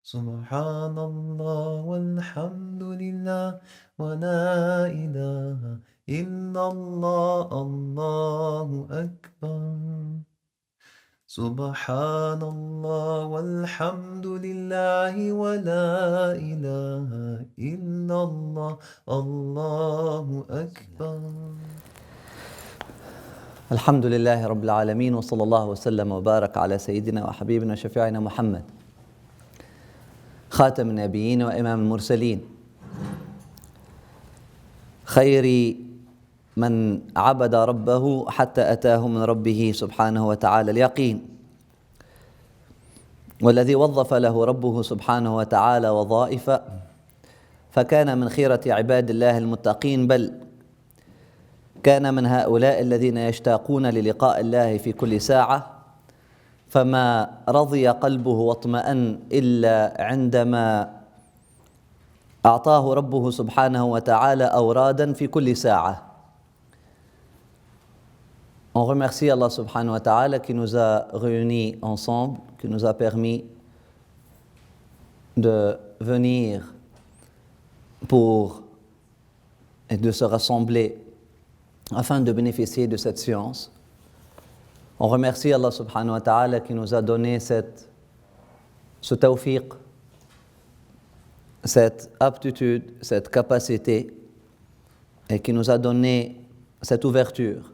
سبحان الله والحمد لله ولا إله إلا الله الله أكبر سبحان الله والحمد لله ولا إله إلا الله الله أكبر الحمد لله رب العالمين وصلى الله وسلم وبارك على سيدنا وحبيبنا وشفيعنا محمد خاتم النبيين وإمام المرسلين خير من عبد ربه حتى أتاه من ربه سبحانه وتعالى اليقين والذي وظف له ربه سبحانه وتعالى وظائف فكان من خيرة عباد الله المتقين بل كان من هؤلاء الذين يشتاقون للقاء الله في كل ساعة فما رضي قلبه واطمأن إلا عندما أعطاه ربه سبحانه وتعالى أورادا في كل ساعة. On remercie Allah subhanahu wa ta'ala qui nous a réunis ensemble, qui nous a permis de venir et de se rassembler afin de bénéficier de cette science. On remercie Allah subhanahu wa ta'ala qui nous a donné ce tawfiq, cette aptitude, cette capacité et qui nous a donné cette ouverture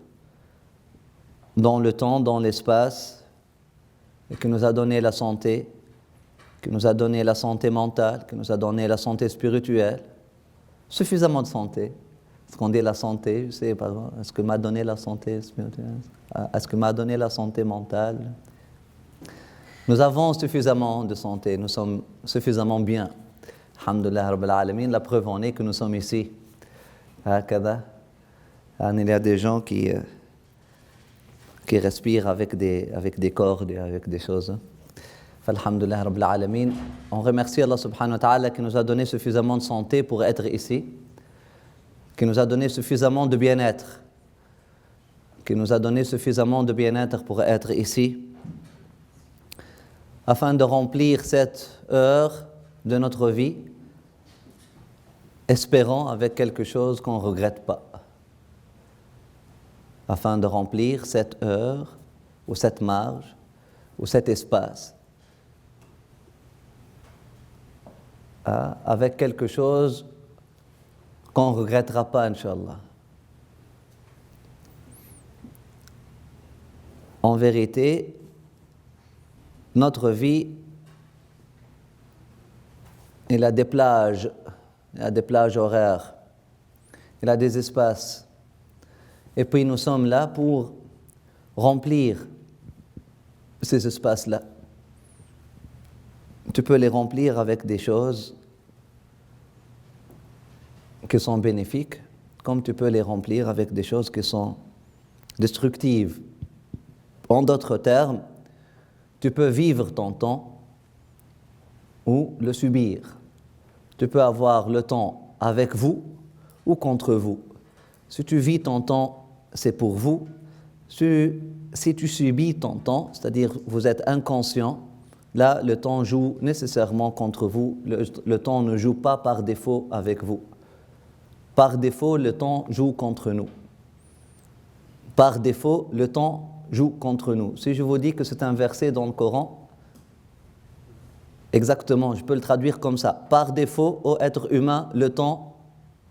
dans le temps, dans l'espace et qui nous a donné la santé, qui nous a donné la santé mentale, qui nous a donné la santé spirituelle, suffisamment de santé. Est-ce qu'on dit la santé, je sais pas, est-ce que m'a donné la santé spirituelle? Est-ce que m'a donné la santé mentale? Nous avons suffisamment de santé, nous sommes suffisamment bien. Alhamdulillah Rabbil Alamin, la preuve en est que nous sommes ici. Il y a des gens qui respirent avec des cordes et avec des choses. Alhamdulillah Rabbil Alamin. On remercie Allah subhanahu wa ta'ala qui nous a donné suffisamment de santé pour être ici, qui nous a donné suffisamment de bien-être, pour être ici, afin de remplir cette heure de notre vie, espérant avec quelque chose qu'on ne regrette pas. Afin de remplir cette heure, ou cette marge, ou cet espace, avec quelque chose qu'on ne regrettera pas, Inch'Allah. En vérité, notre vie, il a des plages horaires, il a des espaces. Et puis nous sommes là pour remplir ces espaces-là. Tu peux les remplir avec des choses qui sont bénéfiques, comme tu peux les remplir avec des choses qui sont destructives. En d'autres termes, tu peux vivre ton temps ou le subir. Tu peux avoir le temps avec vous ou contre vous. Si tu vis ton temps, c'est pour vous. Si tu subis ton temps, c'est-à-dire vous êtes inconscient, là, le temps joue nécessairement contre vous. Le temps ne joue pas par défaut avec vous. Par défaut, le temps joue contre nous. Par défaut, le temps joue contre nous. Si je vous dis que c'est un verset dans le Coran, exactement, je peux le traduire comme ça. Par défaut, ô être humain, le temps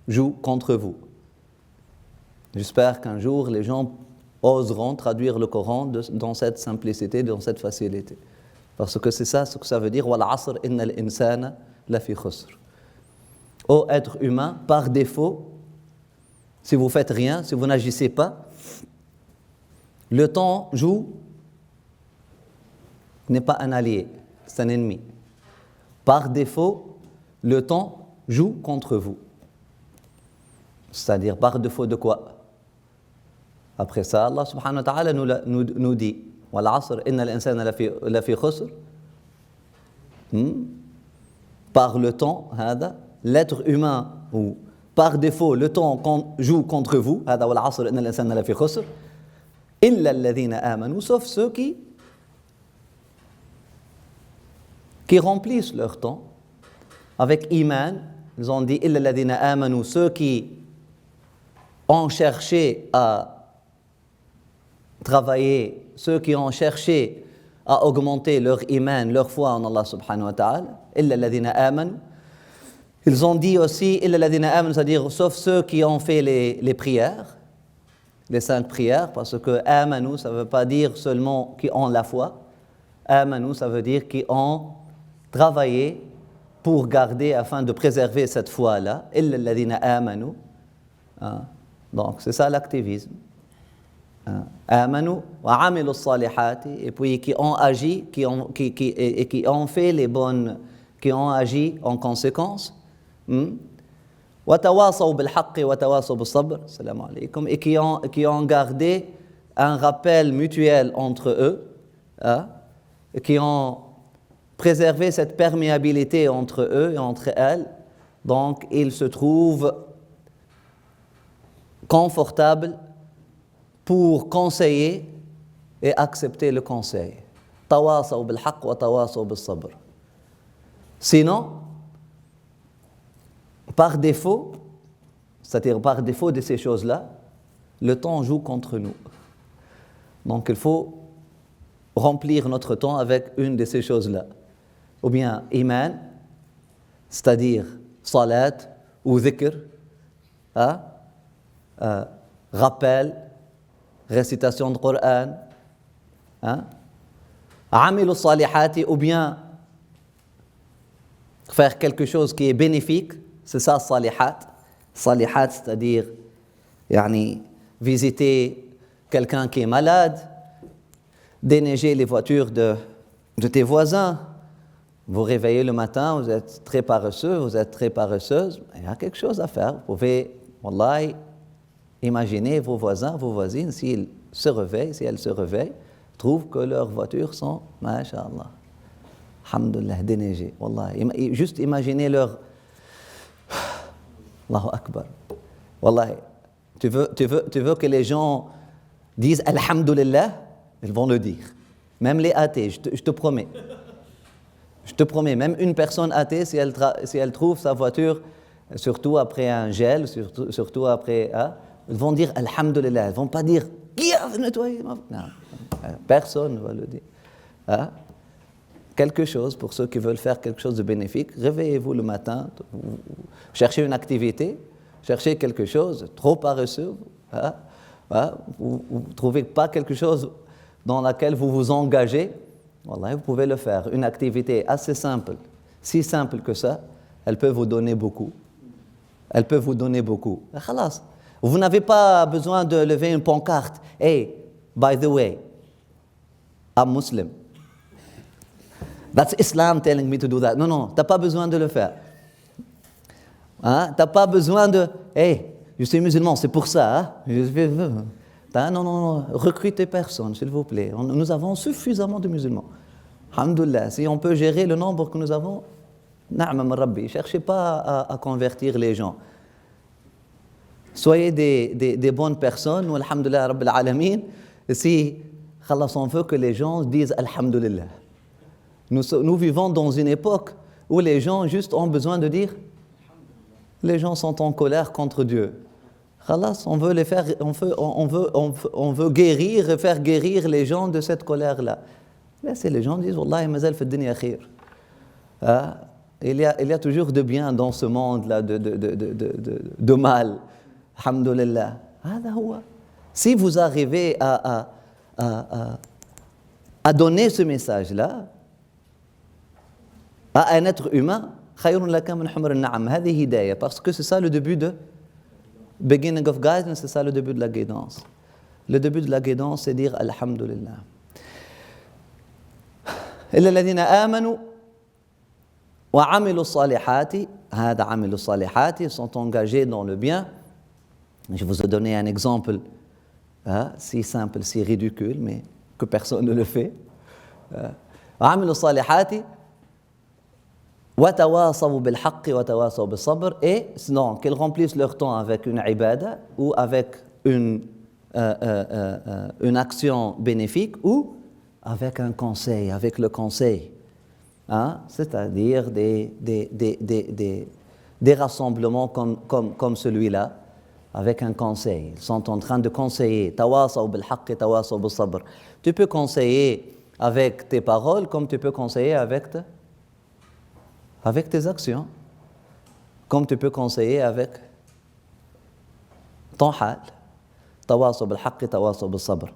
joue contre vous. J'espère qu'un jour, les gens oseront traduire le Coran dans cette simplicité, dans cette facilité. Parce que c'est ça ce que ça veut dire. « Wal asr innal insana lafi khusr » Ô être humain, par défaut, si vous faites rien, si vous n'agissez pas, le temps n'est pas un allié, c'est un ennemi. Par défaut, le temps joue contre vous. C'est-à-dire par défaut de quoi? Après ça, Allah subhanahu wa ta'ala nous dit « Wal asr innal insana lafi khusr » Par le temps, l'être humain, ou par défaut, le temps joue contre vous, sauf ceux qui qui remplissent leur temps avec iman. Ils ont dit illa alladhina amanu, ceux qui ont cherché à travailler, ceux qui ont cherché à augmenter leur iman, leur foi en Allah subhanahu wa ta'ala, illa alladhina amanu. Ils ont dit aussi illa alladhina amanu, c'est-à-dire sauf ceux qui ont fait les prières, les 5 prières, parce que amanu, ça ne veut pas dire seulement qui ont la foi. Amanu, ça veut dire qui ont travaillé pour garder, afin de préserver cette foi-là. Illa alladhina amanu. Donc, c'est ça l'activisme. Amanu wa amilu salihati, et puis qui ont agi, qui ont fait les bonnes, qui ont agi en conséquence. Wa tawasaw bil haqqi wa tawasaw bis sabr, salam alaykum, et qui ont gardé un rappel mutuel entre eux, et qui ont préservé cette perméabilité entre eux et entre elles. Donc, ils se trouvent confortables pour conseiller et accepter le conseil. Tawasaw bil haqq wa tawasaw bis sabr. Sinon, par défaut, c'est-à-dire par défaut de ces choses-là, le temps joue contre nous. Donc il faut remplir notre temps avec une de ces choses-là. Ou bien iman, c'est-à-dire salat ou dhikr, rappel, récitation de Coran, amilu salihati, ou bien faire quelque chose qui est bénéfique, c'est ça salihat. Salihat, c'est-à-dire visiter quelqu'un qui est malade, déneiger les voitures de tes voisins. Vous réveillez le matin, vous êtes très paresseux, vous êtes très paresseuse, il y a quelque chose à faire. Vous pouvez, wallahi, imaginer vos voisins, vos voisines, s'ils se réveillent, si elles se réveillent, trouvent que leurs voitures sont, masha'Allah, alhamdulillah, déneigées. Wallahi, juste imaginez leur... Allahu Akbar. Wallahi, tu veux que les gens disent alhamdulillah, ils vont le dire. Même les athées, je te promets. Je te promets, même une personne athée, si elle trouve sa voiture, surtout après un gel, surtout après... ils vont dire alhamdulillah, ils ne vont pas dire qui a nettoyé ma... Non, personne ne va le dire. Quelque chose, pour ceux qui veulent faire quelque chose de bénéfique, réveillez-vous le matin, cherchez une activité, cherchez quelque chose, trop paresseux, vous ne trouvez pas quelque chose dans laquelle vous vous engagez, voilà, vous pouvez le faire. Une activité assez simple, si simple que ça, elle peut vous donner beaucoup. Elle peut vous donner beaucoup. Khalas. Vous n'avez pas besoin de lever une pancarte. Hey, by the way, I'm Muslim. That's Islam telling me to do that. Non, tu n'as pas besoin de le faire. Tu n'as pas besoin de... Hey, je suis musulman, c'est pour ça. Non, recrutez personne, s'il vous plaît. Nous avons suffisamment de musulmans. Alhamdulillah, si on peut gérer le nombre que nous avons, na'am rabbi, ne cherchez pas à convertir les gens. Soyez des bonnes personnes, alhamdulillah rabbil alamin. Si on veut que les gens disent alhamdulillah. Nous vivons dans une époque où les gens juste ont besoin de dire les gens sont en colère contre Dieu. On veut les faire, on veut guérir et faire guérir les gens de cette colère-là. Laissez les gens disent Wallahi mazal fi dunya khir. Il y a toujours de bien dans ce monde-là, de mal. Alhamdulillah. Si vous arrivez à donner ce message-là à un être humain, parce que c'est ça le début de beginning of guidance, c'est ça le début de la guidance. Le début de la guidance, c'est dire Alhamdulillah. إلا الذين آمنوا وعملوا الصالحات هذا عملوا الصالحات sont engagés dans le bien. Je vous ai donné un exemple si simple, si ridicule, mais que personne ne le fait. وعملوا الصالحات وتواصوا بالحق وتواصوا بالصبر, et sinon qu'ils remplissent leur temps avec une ibada ou avec une action bénéfique ou avec un conseil, avec le conseil. hein, c'est-à-dire des rassemblements comme celui-là, avec un conseil. Ils sont en train de conseiller. Tawasaw bil haqq, tawasaw bis sabr. Tu peux conseiller avec tes paroles comme tu peux conseiller avec tes actions, comme tu peux conseiller avec ton hal. Tawasaw bil haqq, tawasaw bis sabr.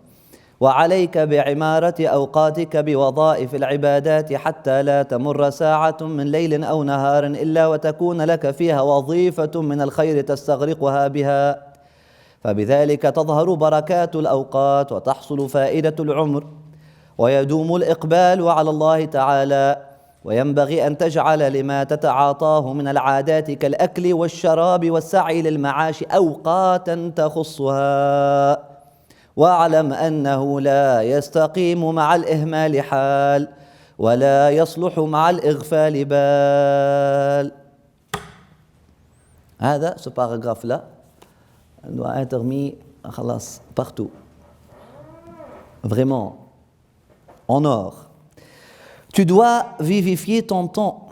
وعليك بعمارة أوقاتك بوظائف العبادات حتى لا تمر ساعة من ليل أو نهار إلا وتكون لك فيها وظيفة من الخير تستغرقها بها فبذلك تظهر بركات الأوقات وتحصل فائدة العمر ويدوم الإقبال على الله تعالى وينبغي أن تجعل لما تتعاطاه من العادات كالأكل والشراب والسعي للمعاش أوقاتا تخصها واعلم أنه لا يستقيم مع الإهمال حال ولا يصلح مع الإغفال بال. هذا ce paragraphe-là doit être mis خلاص partout, vraiment en or. Tu dois vivifier ton temps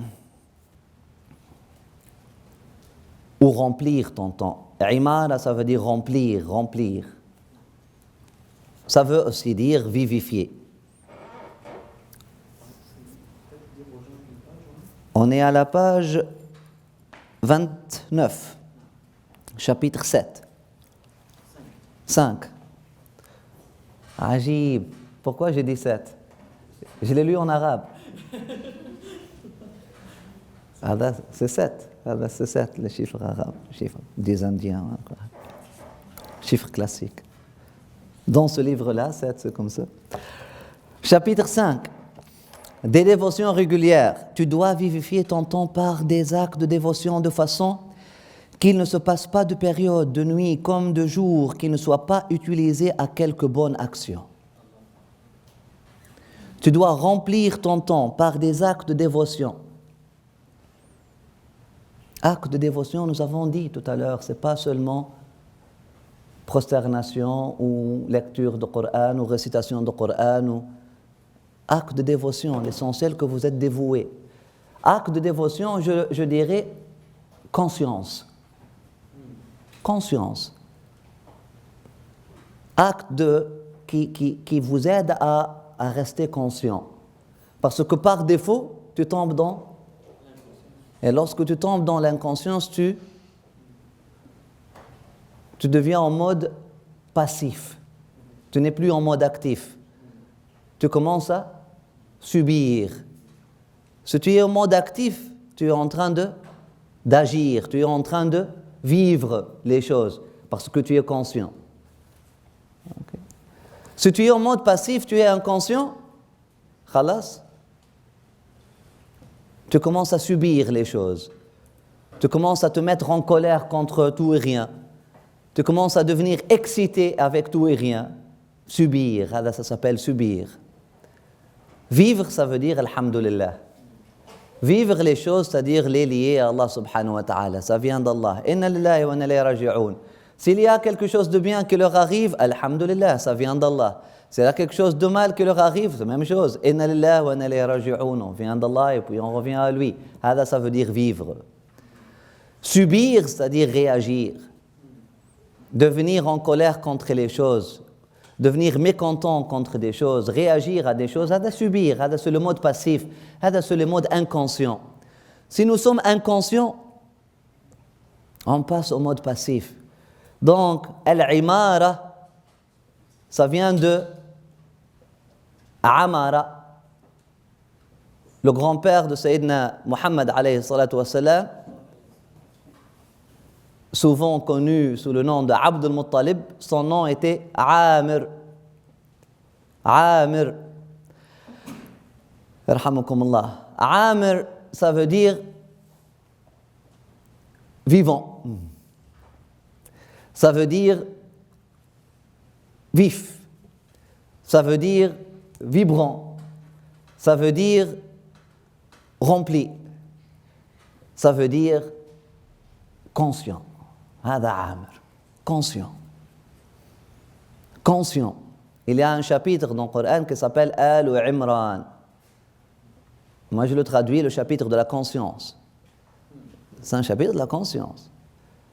ou remplir ton temps. Imara, ça veut dire remplir. Ça veut aussi dire vivifier. On est à la page 29, chapitre 7. 5. Ajib. Pourquoi j'ai dit 7? Je l'ai lu en arabe. C'est 7. C'est 7, le chiffre arabe. Le chiffre des Indiens. Chiffre classique. Dans ce livre-là, 7, c'est comme ça. Chapitre 5. Des dévotions régulières. Tu dois vivifier ton temps par des actes de dévotion de façon qu'il ne se passe pas de période, de nuit comme de jour, qui ne soit pas utilisé à quelque bonne action. Tu dois remplir ton temps par des actes de dévotion. Actes de dévotion, nous avons dit tout à l'heure, ce n'est pas seulement prosternation ou lecture de Coran ou récitation de Coran ou acte de dévotion, l'essentiel que vous êtes dévoué. Acte de dévotion, je dirais conscience. Conscience. Acte qui vous aide à rester conscient. Parce que par défaut, tu tombes dans... Et lorsque tu tombes dans l'inconscience, tu deviens en mode passif. Tu n'es plus en mode actif. Tu commences à subir. Si tu es en mode actif, tu es en train d'agir, tu es en train de vivre les choses, parce que tu es conscient. Okay. Si tu es en mode passif, tu es inconscient, khalas, tu commences à subir les choses. Tu commences à te mettre en colère contre tout et rien. Tu commences à devenir excité avec tout et rien. Subir, ça s'appelle subir. Vivre, ça veut dire alhamdulillah. Vivre les choses, c'est-à-dire les lier à Allah subhanahu wa ta'ala. Ça vient d'Allah. Inna lillahi wa inna ilayhi raji'un. S'il y a quelque chose de bien qui leur arrive, alhamdulillah, ça vient d'Allah. S'il y a quelque chose de mal qui leur arrive, c'est la même chose. Inna lillahi wa inna ilayhi raji'un. On vient d'Allah et puis on revient à lui. Ça veut dire vivre. Subir, c'est-à-dire réagir. Devenir en colère contre les choses. Devenir mécontent contre des choses, réagir à des choses, subir, c'est le mode passif, c'est le mode inconscient. Si nous sommes inconscients, on passe au mode passif. Donc, al-imara, ça vient de Amara, le grand-père de Sayyidina Muhammad alayhi salatu wassalam, souvent connu sous le nom de Abd al-Muttalib, son nom était Amir. Amir. Yarhamukumullah. Amir, ça veut dire vivant. Ça veut dire vif. Ça veut dire vibrant. Ça veut dire rempli. Ça veut dire conscient. هذا عامر. Conscient. Conscient. Il y a un chapitre dans le Coran qui s'appelle Al-Imran. Moi, je le traduis le chapitre de la conscience. C'est un chapitre de la conscience.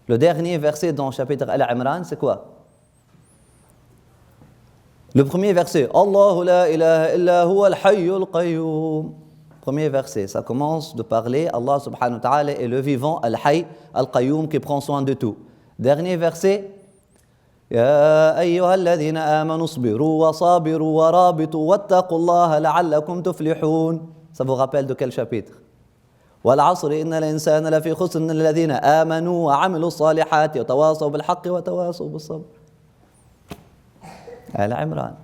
Le dernier verset dans le chapitre Al-Imran, c'est quoi? Le premier verset, Allahu la ilaha illa huwa al-hayyul qayyum. Premier verset, ça commence de parler, Allah subhanahu wa ta'ala est le vivant, al-hayy, al-qayyum, qui prend soin de tout. Dernier verset, يا أيها الذين آمنوا اصبروا وصابروا ورابطوا واتقوا الله لعلكم تفلحون. Ça vous rappelle de quel chapitre? والعصر إن الإنسان لفي خسر إلا الذين آمنوا وعملوا الصالحات وتواصوا بالحق وتواصوا بالصبر. Al-Imran.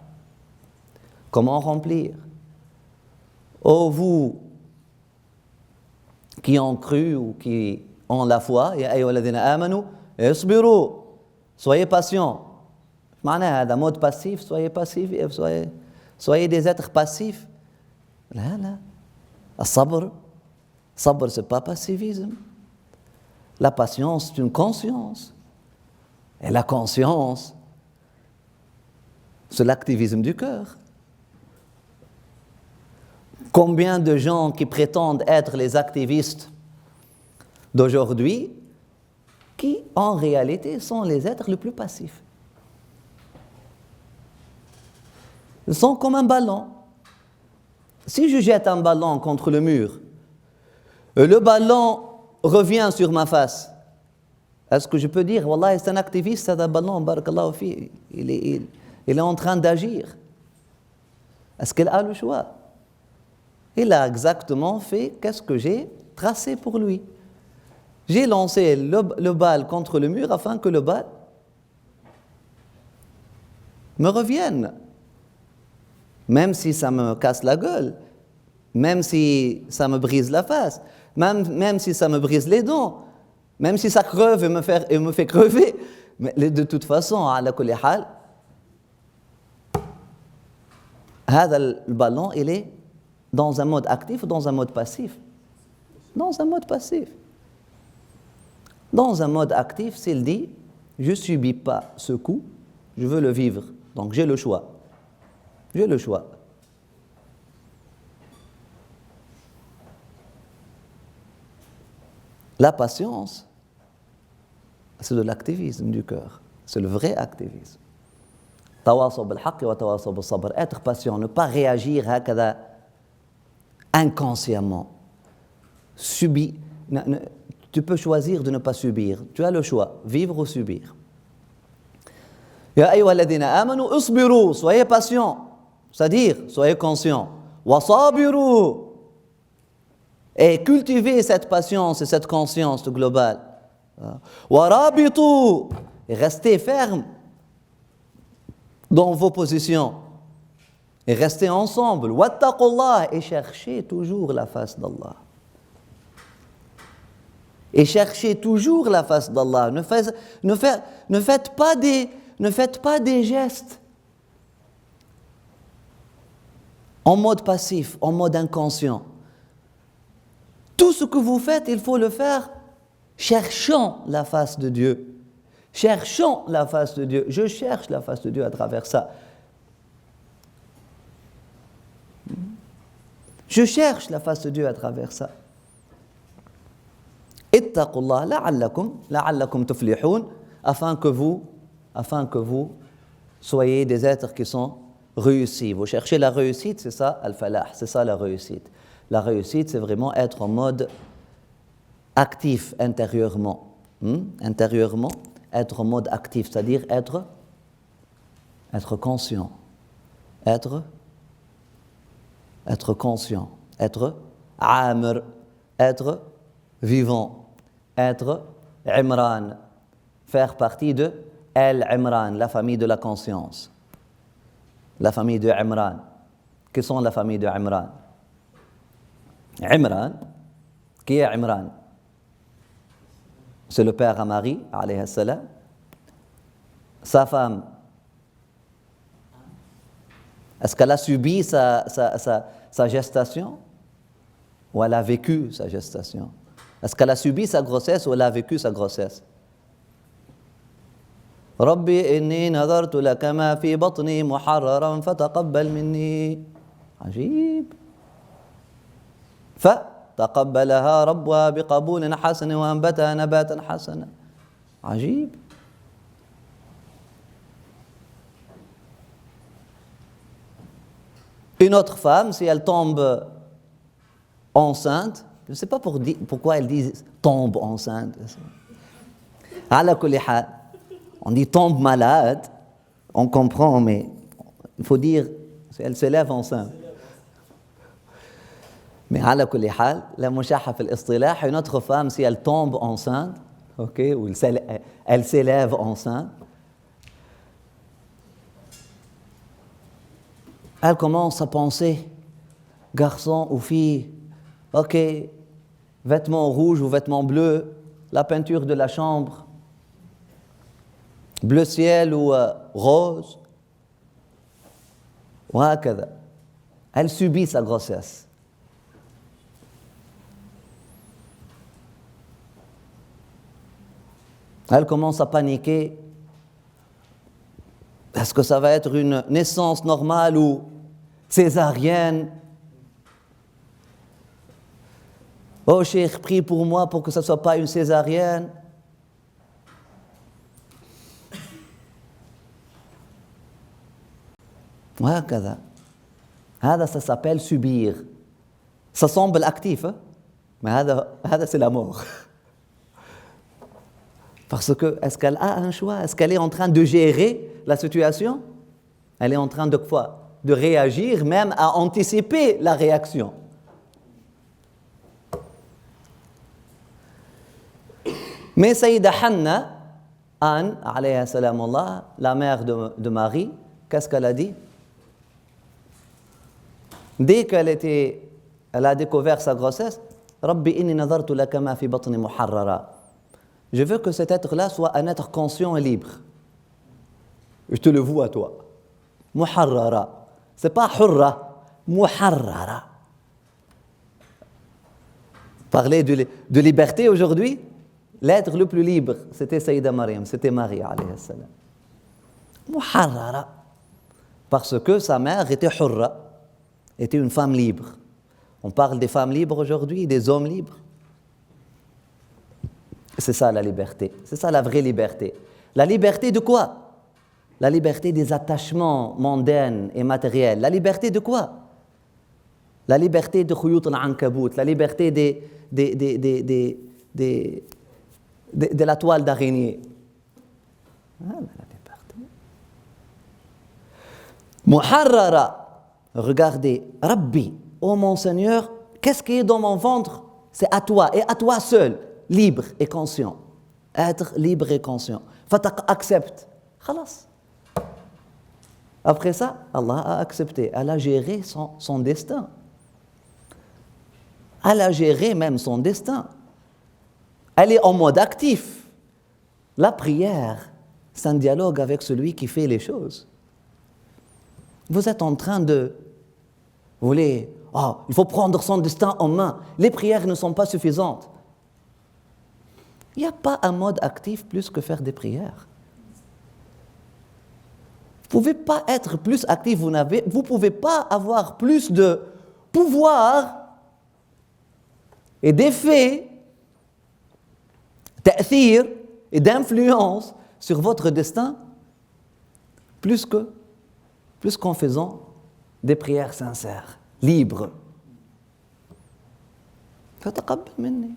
Comment remplir? Ô vous qui ont cru ou qui ont la foi, يا أيها الذين آمنوا اصبروا. Soyez patients. معناها هذا mode passif, soyez passifs, soyez des êtres passifs. لا لا. الصبر, صبر c'est pas passivisme. La patience c'est une conscience. Et la conscience, c'est l'activisme du cœur. Combien de gens qui prétendent être les activistes d'aujourd'hui, qui en réalité sont les êtres les plus passifs. Ils sont comme un ballon. Si je jette un ballon contre le mur, le ballon revient sur ma face, est-ce que je peux dire, Wallah, c'est un activiste, c'est un ballon, barakallahu fi, il est en train d'agir? Est-ce qu'il a le choix? Il a exactement fait qu'est-ce que j'ai tracé pour lui. J'ai lancé le bal contre le mur afin que le bal me revienne. Même si ça me casse la gueule, même si ça me brise la face, même si ça me brise les dents, même si ça creve et me fait crever. Mais de toute façon, ala kulli hal, le ballon, il est dans un mode actif ou dans un mode passif? Dans un mode passif. Dans un mode actif, s'il dit « je ne subis pas ce coup, je veux le vivre, donc j'ai le choix. J'ai le choix. » La patience, c'est de l'activisme du cœur. C'est le vrai activisme. Tawasaw bil haqq wa tawasaw bis sabr. Être patient, ne pas réagir hakada inconsciemment. Tu peux choisir de ne pas subir. Tu as le choix, vivre ou subir. Ya ayyuhalladhina amanu isbiru, soyez patients, c'est-à-dire soyez conscients. Wa sabiru, et cultivez cette patience et cette conscience globale. Wa rabitu, et restez fermes dans vos positions. Et restez ensemble. Wattaqullah, et cherchez toujours la face d'Allah. Et cherchez toujours la face d'Allah. Ne faites pas des gestes en mode passif, en mode inconscient. Tout ce que vous faites, il faut le faire cherchant la face de Dieu. Cherchant la face de Dieu. Je cherche la face de Dieu à travers ça. Je cherche la face de Dieu à travers ça. Ittaqullah la'allakum tuflihun, afin que vous soyez des êtres qui sont réussis. Vous cherchez la réussite, c'est ça al-falah, c'est ça la réussite. La réussite, c'est vraiment être en mode actif intérieurement. Intérieurement, être en mode actif, c'est-à-dire être conscient. Être conscient, être amr, être vivant, être Imran, faire partie de Al-Imran, la famille de la conscience. La famille de Imran. Qui sont la famille de Imran? Imran, qui est Imran? C'est le père à Marie, alayhi salam. Sa femme, est-ce qu'elle a subi sa gestation ou elle a vécu sa gestation? Est-ce qu'elle a subi sa grossesse ou elle a vécu sa grossesse? Rabbi inni nadartu laka ma fi batni muharraran fataqabbal minni. Ajib. فتقبلها ربها بقبول حسن وأنبتها نباتا حسنا. عجيب. Une autre femme, si elle tombe enceinte, je ne sais pas pourquoi elles disent tombe enceinte. Ala kulli hal, on dit tombe malade, on comprend, mais il faut dire elle se lève enceinte. Mais ala kulli hal, la mushaha fi l'istilah, une autre femme, si elle tombe enceinte, okay, ou elle s'élève enceinte, elle commence à penser, garçon ou fille, ok, vêtements rouges ou vêtements bleus, la peinture de la chambre, bleu ciel ou rose, وهكذا. Elle subit sa grossesse. Elle commence à paniquer. Est-ce que ça va être une naissance normale ou césarienne? Oh, Cheikh, prie pour moi pour que ce ne soit pas une césarienne. وهكذا. هذا ça s'appelle subir. Ça semble actif, hein? Mais هذا c'est la mort. Parce que, est-ce qu'elle a un choix? Est-ce qu'elle est en train de gérer la situation? Elle est en train de quoi? De réagir, même à anticiper la réaction. Mais Sayyida Hanna, Anne, alayha salamullah, la mère de Marie, qu'est-ce qu'elle a dit? Dès qu'elle a découvert sa grossesse, Rabbi inni nadartu laka ma fi batni muharrara. Je veux que cet être-là soit un être conscient et libre. Je te le voue à toi. Muharrara. C'est pas hurra, muharrara. Parler de liberté aujourd'hui, l'être le plus libre, c'était Sayyida Maryam, c'était Marie, alayhi salam. Muharrara. Parce que sa mère était hurra, était une femme libre. On parle des femmes libres aujourd'hui, des hommes libres. C'est ça la liberté, c'est ça la vraie liberté. La liberté de quoi? La liberté des attachements mondains et matériels. La liberté de quoi? La liberté de khuyut al-ankabout, la liberté de la toile d'araignée. Ah, la liberté. Muharrara, regardez, Rabbi, oh mon Seigneur, qu'est-ce qui est dans mon ventre? C'est à toi et à toi seul. Libre et conscient. Être libre et conscient. Fataq accepte. Khalas. Après ça, Allah a accepté. Elle a géré son destin. Elle a géré même son destin. Elle est en mode actif. La prière, c'est un dialogue avec celui qui fait les choses. Vous êtes en train de... Vous voulez... Oh, il faut prendre son destin en main. Les prières ne sont pas suffisantes. Il n'y a pas un mode actif plus que faire des prières. Vous ne pouvez pas être plus actif, vous ne pouvez pas avoir plus de pouvoir et d'effet, ta'thir et d'influence sur votre destin plus qu'en faisant des prières sincères, libres. Fataqabbal minni.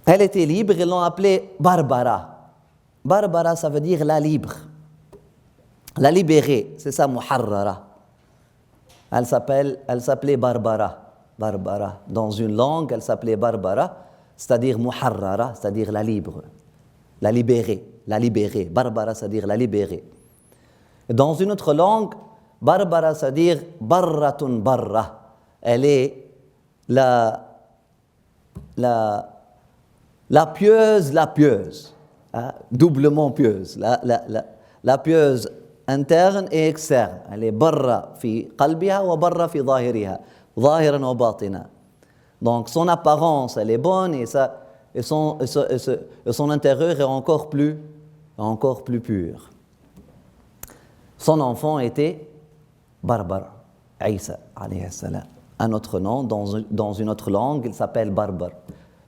Elle était libre, ils l'ont appelée Barbara. Barbara, ça veut dire la libre. La libérée, c'est ça, Muharrara. Elle s'appelait Barbara. Barbara. Dans une langue, elle s'appelait Barbara, c'est-à-dire Muharrara, c'est-à-dire la libre. La libérée, la libérée. Barbara, c'est-à-dire la libérée. Dans une autre langue, Barbara, c'est-à-dire Barratun Barra. Elle est la pieuse, hein, doublement pieuse, la pieuse interne et externe. Elle est barra fi qalbiha wa barra fi zahiriha, zahiran wa batina. Donc son apparence, elle est bonne et son intérieur est encore plus pur. Son enfant était Barbara, Isa alayhi salam. un autre nom, dans une autre langue, il s'appelle Barbar,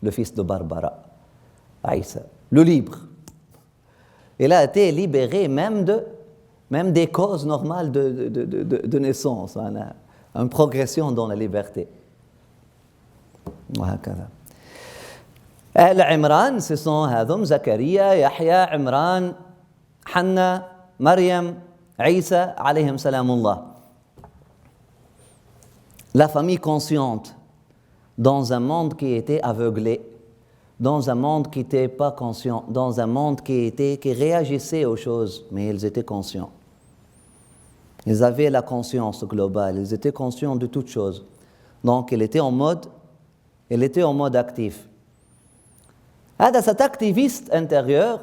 le fils de Barbara, Aïssa, le libre. Il a été libéré même des causes normales de naissance, une progression dans la liberté. Al-Imran, ce sont Hadum, Zakaria, Yahya, Imran, Hanna, Maryam, Isa, alayhim salamullah. La famille consciente, dans un monde qui était aveuglé, dans un monde qui n'était pas conscient, dans un monde qui réagissait aux choses, mais ils étaient conscients. Ils avaient la conscience globale, ils étaient conscients de toutes choses. Donc, il était en mode actif. Cet activiste intérieur,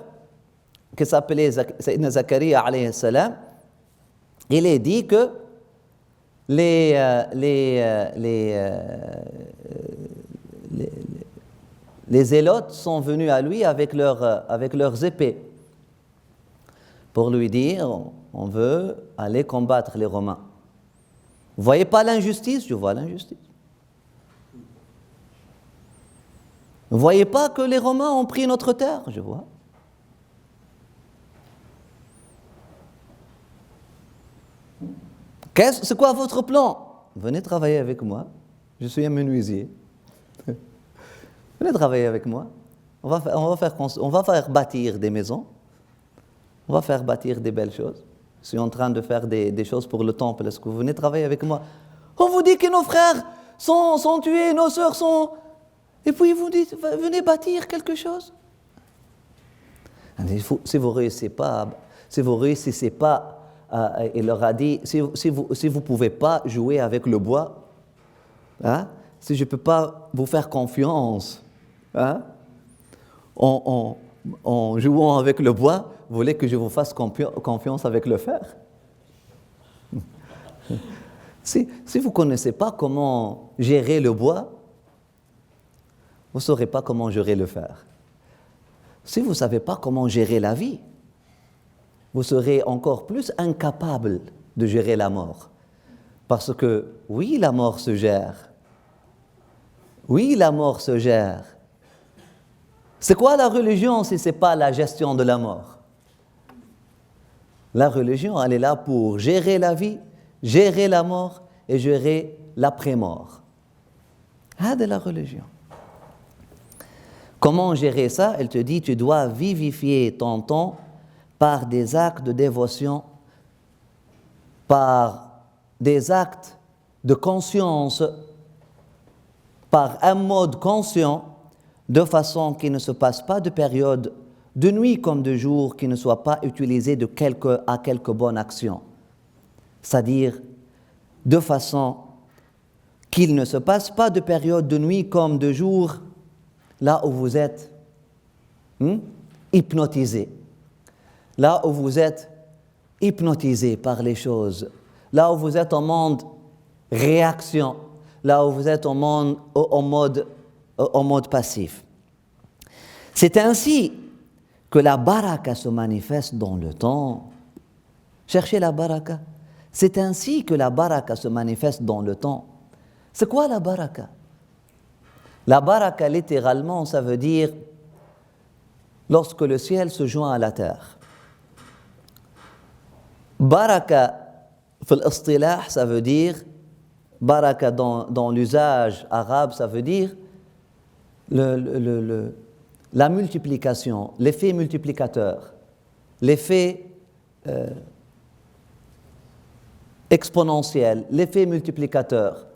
qui s'appelait Sayyidina Zakaria alayhi salam, il est dit que les zélotes sont venus à lui avec leurs épées pour lui dire on veut aller combattre les Romains. Vous voyez pas l'injustice? Je vois l'injustice. Vous voyez pas que les Romains ont pris notre terre? Je vois. C'est quoi votre plan? Venez travailler avec moi. Je suis un menuisier. Venez travailler avec moi. On va faire bâtir des maisons. On va faire bâtir des belles choses. Je suis en train de faire des choses pour le temple. Est-ce que vous venez travailler avec moi? On vous dit que nos frères sont tués, nos sœurs sont... Et puis vous dites, venez bâtir quelque chose. Si vous réussissez pas, il leur a dit, si vous pouvez pas jouer avec le bois, hein, si je peux pas vous faire confiance, hein, en jouant avec le bois, vous voulez que je vous fasse confiance avec le fer? Si vous connaissez pas comment gérer le bois, vous ne saurez pas comment gérer le fer. Si vous ne savez pas comment gérer la vie, vous serez encore plus incapable de gérer la mort. Parce que, oui, la mort se gère. Oui, la mort se gère. C'est quoi la religion si ce n'est pas la gestion de la mort? La religion, elle est là pour gérer la vie, gérer la mort et gérer l'après-mort. C'est la religion. Comment gérer ça? Elle te dit, tu dois vivifier ton temps par des actes de dévotion, par des actes de conscience, par un mode conscient, de façon qu'il ne se passe pas de période de nuit comme de jour qui ne soit pas utilisée à quelque bonne action. C'est-à-dire, de façon qu'il ne se passe pas de période de nuit comme de jour là où vous êtes hypnotisé, là où vous êtes hypnotisé par les choses, là où vous êtes en mode réaction, là où vous êtes en mode passif. C'est ainsi que la baraka se manifeste dans le temps. Cherchez la baraka. C'est ainsi que la baraka se manifeste dans le temps. C'est quoi la baraka? La baraka, littéralement, ça veut dire lorsque le ciel se joint à la terre. Baraka, fil istilah, ça veut dire, baraka dans l'usage arabe, ça veut dire la multiplication, l'effet multiplicateur, l'effet exponentiel, l'effet multiplicateur.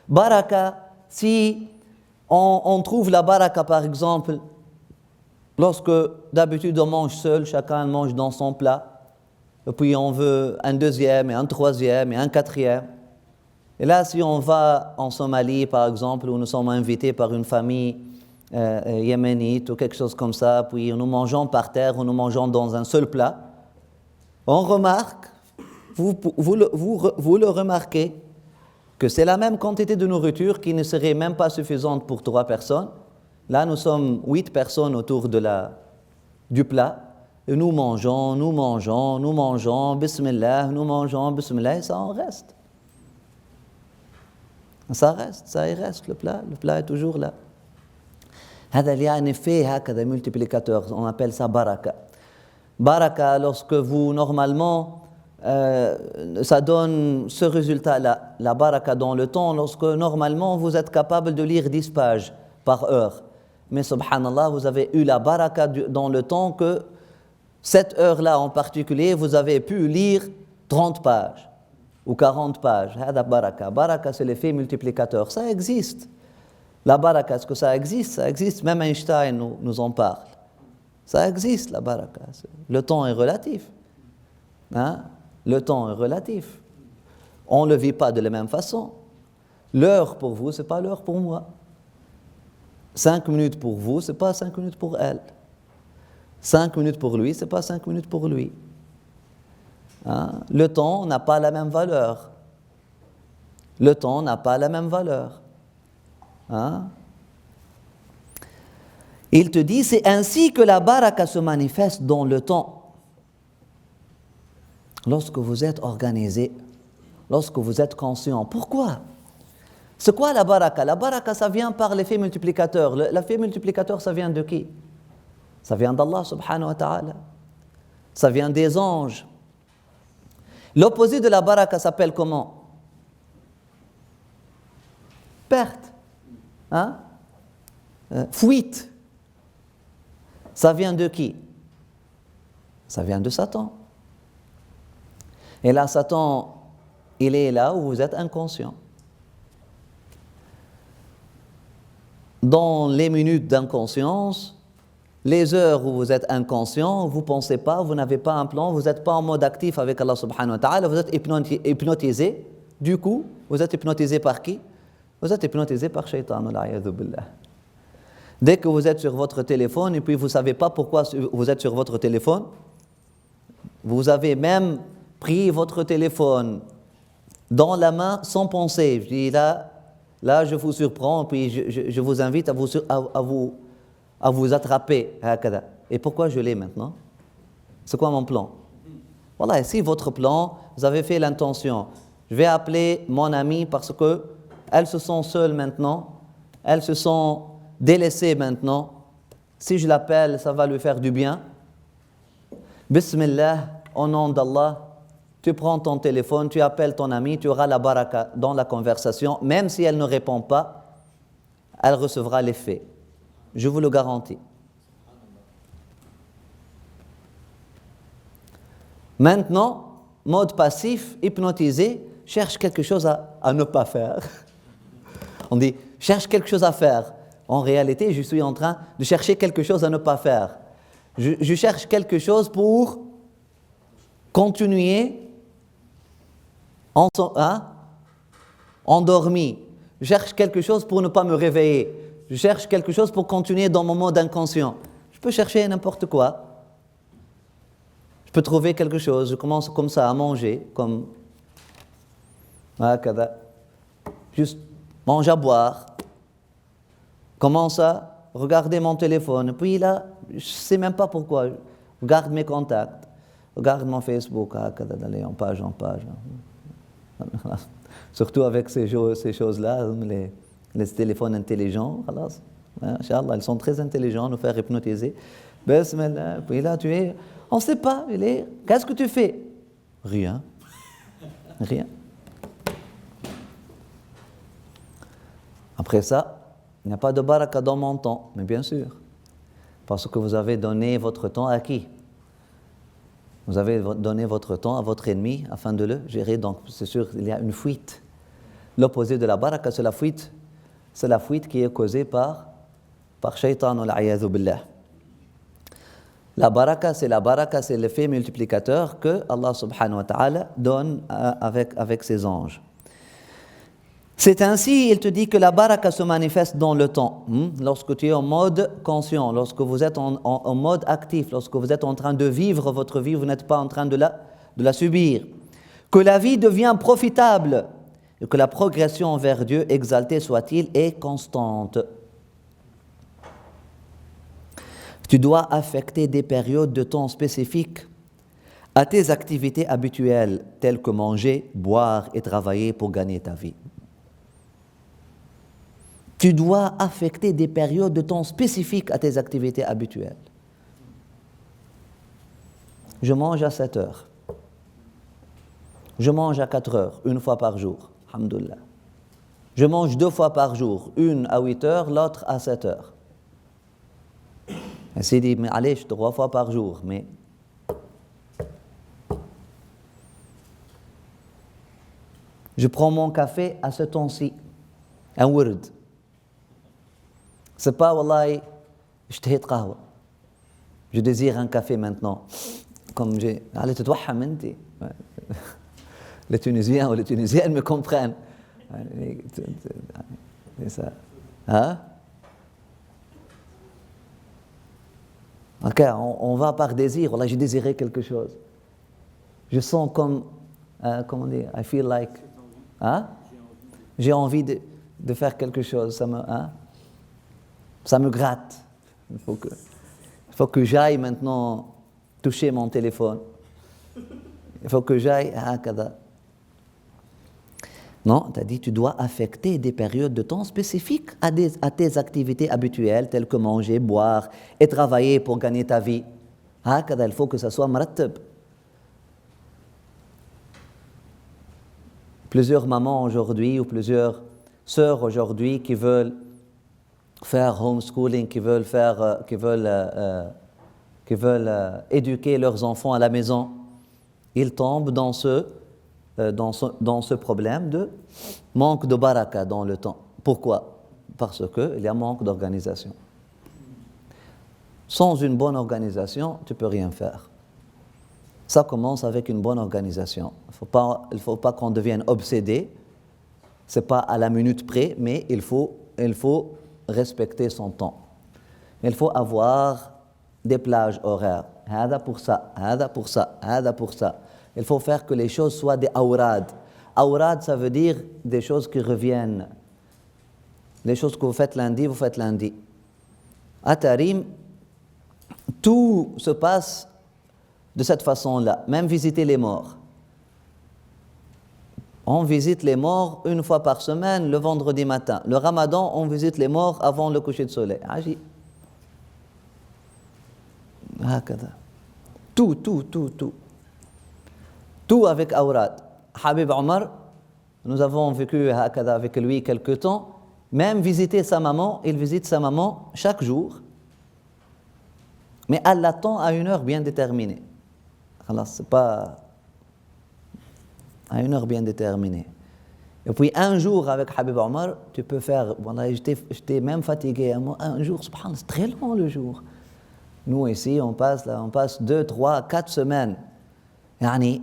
Baraka, si on trouve la baraka, par exemple, lorsque d'habitude on mange seul, chacun mange dans son plat, et puis on veut un deuxième, et un troisième, et un quatrième. Et là, si on va en Somalie, par exemple, où nous sommes invités par une famille yéménite ou quelque chose comme ça, puis nous mangeons par terre ou nous mangeons dans un seul plat, on remarque, vous le remarquez, que c'est la même quantité de nourriture qui ne serait même pas suffisante pour 3 personnes. Là, nous sommes 8 personnes autour du plat, et nous mangeons, bismillah, et ça en reste. Ça reste, ça y reste, le plat est toujours là. Il y a un effet multiplicateur, on appelle ça baraka. Baraka, lorsque vous, normalement, ça donne ce résultat-là, la baraka dans le temps, lorsque normalement vous êtes capable de lire 10 pages par heure. Mais subhanallah, vous avez eu la baraka dans le temps que cette heure-là en particulier, vous avez pu lire 30 pages ou 40 pages. Baraka. Baraka, c'est l'effet multiplicateur. Ça existe. La baraka, est-ce que ça existe? Ça existe. Même Einstein nous en parle. Ça existe, la baraka. Le temps est relatif. Hein? Le temps est relatif. On ne le vit pas de la même façon. L'heure pour vous, ce n'est pas l'heure pour moi. 5 minutes pour vous, ce n'est pas 5 minutes pour elle. 5 minutes pour lui, ce n'est pas 5 minutes pour lui. Hein? Le temps n'a pas la même valeur. Le temps n'a pas la même valeur. Hein? Il te dit, c'est ainsi que la baraka se manifeste dans le temps. Lorsque vous êtes organisé, lorsque vous êtes conscient. Pourquoi? C'est quoi la baraka? La baraka, ça vient par l'effet multiplicateur. L'effet multiplicateur, ça vient de qui? Ça vient d'Allah subhanahu wa ta'ala. Ça vient des anges. L'opposé de la baraka s'appelle comment? Perte. Hein? Fuite. Ça vient de qui? Ça vient de Satan. Et là, Satan, il est là où vous êtes inconscient. Dans les minutes d'inconscience, les heures où vous êtes inconscient, vous ne pensez pas, vous n'avez pas un plan, vous n'êtes pas en mode actif avec Allah subhanahu wa ta'ala, vous êtes hypnotisé. Du coup, vous êtes hypnotisé par qui? Vous êtes hypnotisé par Shaitan. Dès que vous êtes sur votre téléphone et puis vous ne savez pas pourquoi vous êtes sur votre téléphone, vous avez même pris votre téléphone dans la main sans penser. Je dis là je vous surprends, puis je vous invite à vous attraper. Et pourquoi je l'ai maintenant? C'est quoi mon plan? Voilà, si votre plan, vous avez fait l'intention, je vais appeler mon ami parce qu'elles se sont seules maintenant, elles se sont délaissées maintenant. Si je l'appelle, ça va lui faire du bien. Bismillah, au nom d'Allah, tu prends ton téléphone, tu appelles ton ami, tu auras la baraka dans la conversation. Même si elle ne répond pas, elle recevra l'effet. Je vous le garantis. Maintenant, mode passif, hypnotisé, cherche quelque chose à ne pas faire. On dit, cherche quelque chose à faire. En réalité, je suis en train de chercher quelque chose à ne pas faire. Je cherche quelque chose pour continuer endormi. Je cherche quelque chose pour ne pas me réveiller. Je cherche quelque chose pour continuer dans mon mode inconscient. Je peux chercher n'importe quoi. Je peux trouver quelque chose. Je commence comme ça à manger, comme juste manger à boire. Commence à regarder mon téléphone. Puis là, je ne sais même pas pourquoi. Je regarde mes contacts. Regarde mon Facebook. D'aller en page en page. Surtout avec ces choses-là, les téléphones intelligents. Inch'Allah, ils sont très intelligents, nous faire hypnotiser. Bismillah. Puis là, on ne sait pas. Qu'est-ce que tu fais? Rien. Rien. Après ça, il n'y a pas de baraka dans mon temps, mais bien sûr. Parce que vous avez donné votre temps à qui? Vous avez donné votre temps à votre ennemi afin de le gérer. Donc, c'est sûr, il y a une fuite. L'opposé de la baraka, c'est la fuite. C'est la fuite qui est causée par Shaitan, al-a'yadhu billah. La baraka, c'est l'effet multiplicateur que Allah subhanahu wa ta'ala donne avec ses anges. C'est ainsi, il te dit que la baraka se manifeste dans le temps. Lorsque tu es en mode conscient, lorsque vous êtes en mode actif, lorsque vous êtes en train de vivre votre vie, vous n'êtes pas en train de la subir. Que la vie devient profitable et que la progression vers Dieu, exalté soit-il, est constante. Tu dois affecter des périodes de temps spécifiques à tes activités habituelles, telles que manger, boire et travailler pour gagner ta vie. Tu dois affecter des périodes de temps spécifiques à tes activités habituelles. Je mange à 7 heures. Je mange à 4 heures, une fois par jour. Alhamdoulilah. Je mange 2 fois par jour, une à 8 heures, l'autre à 7 heures. Et s'il dit, mais allez, 3 fois par jour, mais... Je prends mon café à ce temps-ci, un word. C'est pas, wallahi, اشتهيت قهوة. Je désire un café maintenant. Comme j'ai... Allez, تتوحم انت. Les Tunisiens ou les Tunisiennes me comprennent. C'est ça. Hein? Ok, on va par désir. Voilà, j'ai désiré quelque chose. Je sens comme, comment dire, I feel like, hein? J'ai envie de faire quelque chose. Ça me gratte. Il faut que j'aille maintenant toucher mon téléphone. Il faut que j'aille, Non, tu as dit tu dois affecter des périodes de temps spécifiques à tes activités habituelles, telles que manger, boire et travailler pour gagner ta vie. Il faut que ça soit marattab. Plusieurs mamans aujourd'hui ou plusieurs sœurs aujourd'hui qui veulent faire homeschooling, qui veulent éduquer leurs enfants à la maison, ils tombent dans ce problème de manque de baraka dans le temps. Pourquoi? Parce qu'il y a manque d'organisation. Sans une bonne organisation, tu ne peux rien faire. Ça commence avec une bonne organisation. Il ne faut pas qu'on devienne obsédé. Ce n'est pas à la minute près, mais il faut respecter son temps. Il faut avoir des plages horaires. Hada pour ça, hada pour ça, hada pour ça. Il faut faire que les choses soient des awrad. Awrad, ça veut dire des choses qui reviennent. Les choses que vous faites lundi, À Tarim, tout se passe de cette façon-là. Même visiter les morts. On visite les morts une fois par semaine, le vendredi matin. Le Ramadan, on visite les morts avant le coucher de soleil. Ajib. Tout. Tout avec awrad. Habib Omar, nous avons vécu avec lui quelque temps. Même visiter sa maman, il visite sa maman chaque jour. Mais elle l'attend à une heure bien déterminée. C'est pas à une heure bien déterminée. Et puis un jour avec Habib Omar, tu peux faire... J'étais même fatigué. Un jour, subhanallah, c'est très long le jour. Nous ici, on passe 2, 3, 4 semaines.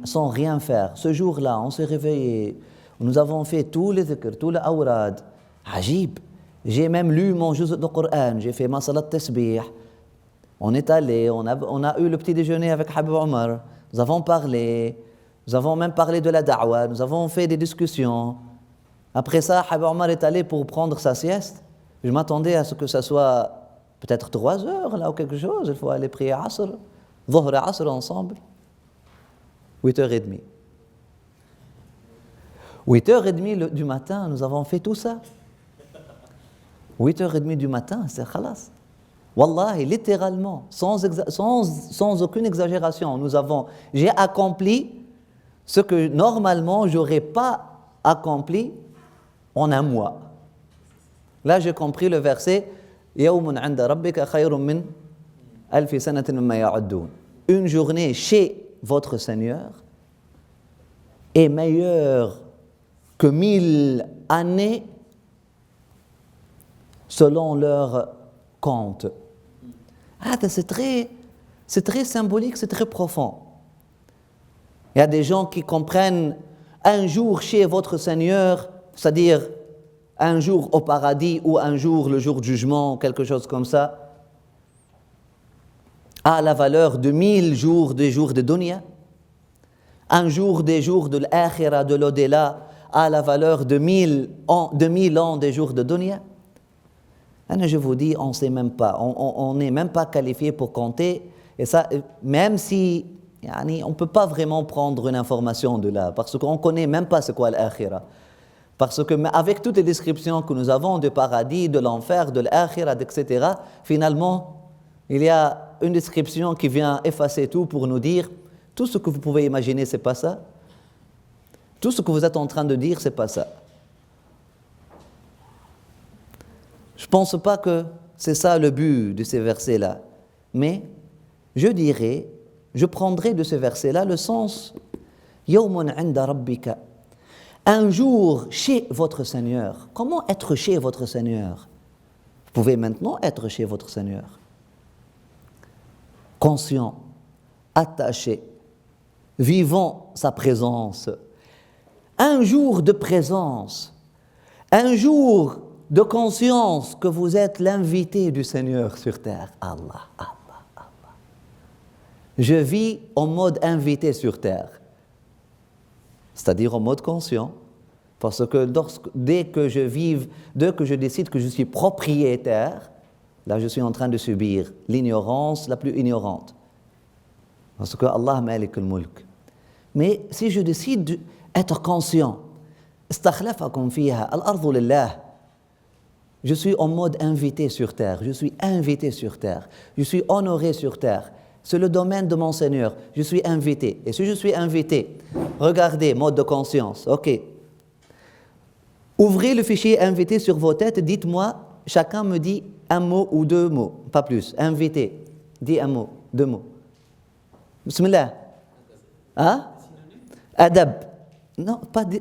Sans rien faire. Ce jour-là, on s'est réveillé. Nous avons fait tous les dhikr, tous les awrad. Ajib. J'ai même lu mon juz de Coran. J'ai fait ma salat tasbih. On est allé, on a eu le petit déjeuner avec Habib Omar. Nous avons parlé. Nous avons même parlé de la da'wa. Nous avons fait des discussions. Après ça, Habib Omar est allé pour prendre sa sieste. Je m'attendais à ce que ça soit peut-être 3 heures là ou quelque chose. Il faut aller prier Asr. Dhuhr et Asr ensemble. 8h30. 8h30 du matin, nous avons fait tout ça. 8h30 du matin, c'est khalas. Wallahi, littéralement, sans aucune exagération, j'ai accompli ce que normalement j'aurais pas accompli en un mois. Là, j'ai compris le verset يَوْمٌ عِنْدَ رَبِّكَ خَيْرٌ مِّنْ أَلْفِ سَنَةٍ مِّمَّا يَعُدُّونَ. Une journée chez votre Seigneur est meilleure que 1000 années selon leur compte. C'est très symbolique, c'est très profond. Il y a des gens qui comprennent un jour chez votre Seigneur, c'est-à-dire un jour au paradis ou un jour, le jour du jugement, quelque chose comme ça, a la valeur de 1000 jours des jours de dunya. Un jour des jours de l'akhira, de l'au-delà, a la valeur de 1000 ans des jours de dunya. Je vous dis, on ne sait même pas, on n'est même pas qualifié pour compter, et ça, même si on ne peut pas vraiment prendre une information de là, parce qu'on ne connaît même pas c'est quoi l'akhira. Parce que avec toutes les descriptions que nous avons du paradis, de l'enfer, de l'akhirat, etc., finalement, il y a une description qui vient effacer tout pour nous dire tout ce que vous pouvez imaginer, c'est pas ça. Tout ce que vous êtes en train de dire, c'est pas ça. Je ne pense pas que c'est ça le but de ces versets-là. Mais je dirais, je prendrai de ces versets-là le sens Yawmun 'inda rabbika. Un jour chez votre Seigneur. Comment être chez votre Seigneur? Vous pouvez maintenant être chez votre Seigneur. Conscient, attaché, vivant sa présence. Un jour de présence, un jour de conscience que vous êtes l'invité du Seigneur sur terre. Allah, Allah, Allah. Je vis en mode invité sur terre, c'est-à-dire en mode conscient, parce que dès que je décide que je suis propriétaire, là je suis en train de subir l'ignorance la plus ignorante, parce que Allah malik al-mulk. Mais si je décide d'être conscient, istakhlafakum fiha, al-ardu lillah, je suis en mode invité sur terre, je suis invité sur terre, je suis honoré sur terre. C'est le domaine de mon Seigneur, je suis invité. Et si je suis invité, regardez, mode de conscience, ok. Ouvrez le fichier invité sur vos têtes, dites-moi, chacun me dit un mot ou deux mots, pas plus. Invité, dis un mot, deux mots. Bismillah. Hein? Adab. Non, pas dit.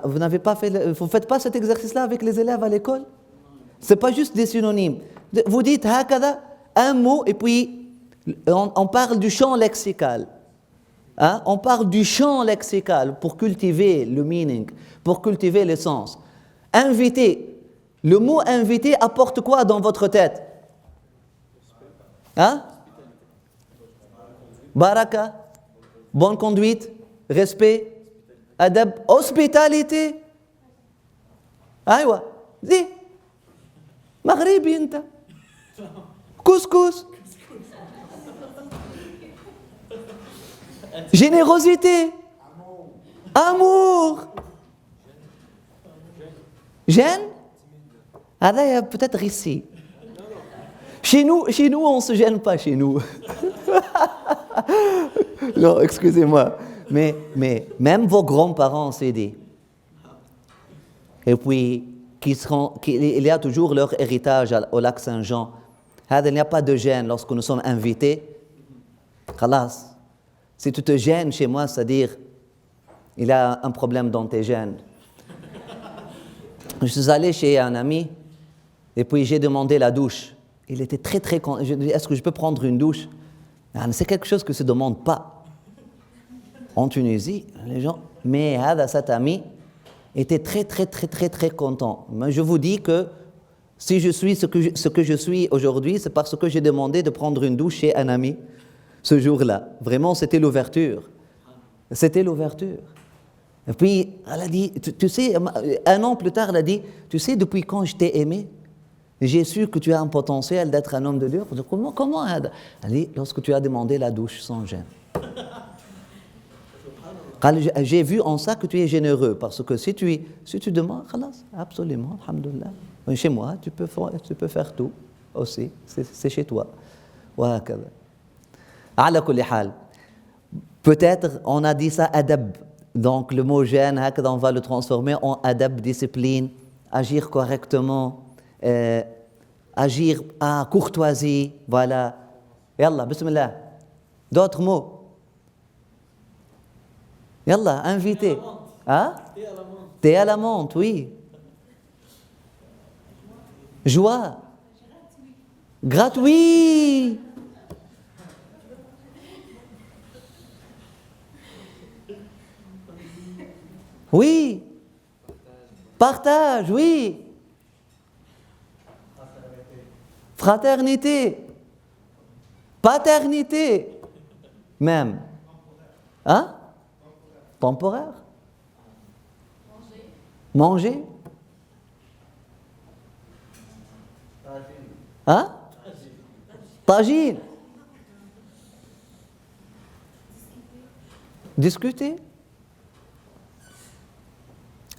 Vous n'avez pas fait. Vous ne faites pas cet exercice-là avec les élèves à l'école? Ce n'est pas juste des synonymes. Vous dites hakada, un mot, et puis on parle du champ lexical. Hein? On parle du champ lexical pour cultiver le meaning, pour cultiver le sens. Invité. Le mot invité apporte quoi dans votre tête? Hein? Baraka, bonne conduite, respect, adab, hospitalité. Aïwa, dis. Maghribi inta. Couscous. Générosité. Amour. Gêne. Ah là, peut-être ici. Chez nous, on ne se gêne pas chez nous. Non, excusez-moi. Mais même vos grands-parents s'est dit. Et puis, il y a toujours leur héritage au lac Saint-Jean. Il n'y a pas de gêne lorsque nous sommes invités. Khalas. Si tu te gênes chez moi, c'est-à-dire, il y a un problème dans tes gènes. Je suis allé chez un ami, et puis j'ai demandé la douche. Il était très très content. Je lui ai dit, est-ce que je peux prendre une douche? C'est quelque chose que ne se demande pas. En Tunisie, les gens... Mais cet ami était très très très très très content. Mais je vous dis que si je suis ce que je suis aujourd'hui, c'est parce que j'ai demandé de prendre une douche chez un ami ce jour-là. Vraiment, c'était l'ouverture. C'était l'ouverture. Et puis, elle a dit, tu sais, un an plus tard, elle a dit, tu sais, depuis quand je t'ai aimé, j'ai su que tu as un potentiel d'être un homme de Dieu. Comment elle a dit, lorsque tu as demandé la douche sans gêne. J'ai vu en ça que tu es généreux, parce que si tu demandes, absolument, alhamdoulilah. Chez moi, tu peux faire tout aussi, c'est chez toi. Peut-être on a dit ça adab, donc le mot gêne, on va le transformer en adab, discipline, agir correctement, agir à courtoisie, voilà. Yallah, bismillah. D'autres mots? Yallah, invité. Hein? Thé à la menthe, oui. Joie. Gratuit. Oui. Partage, oui. Fraternité. Paternité. Même. Hein? Temporaire. Manger. Hein? Tagine. Discuter.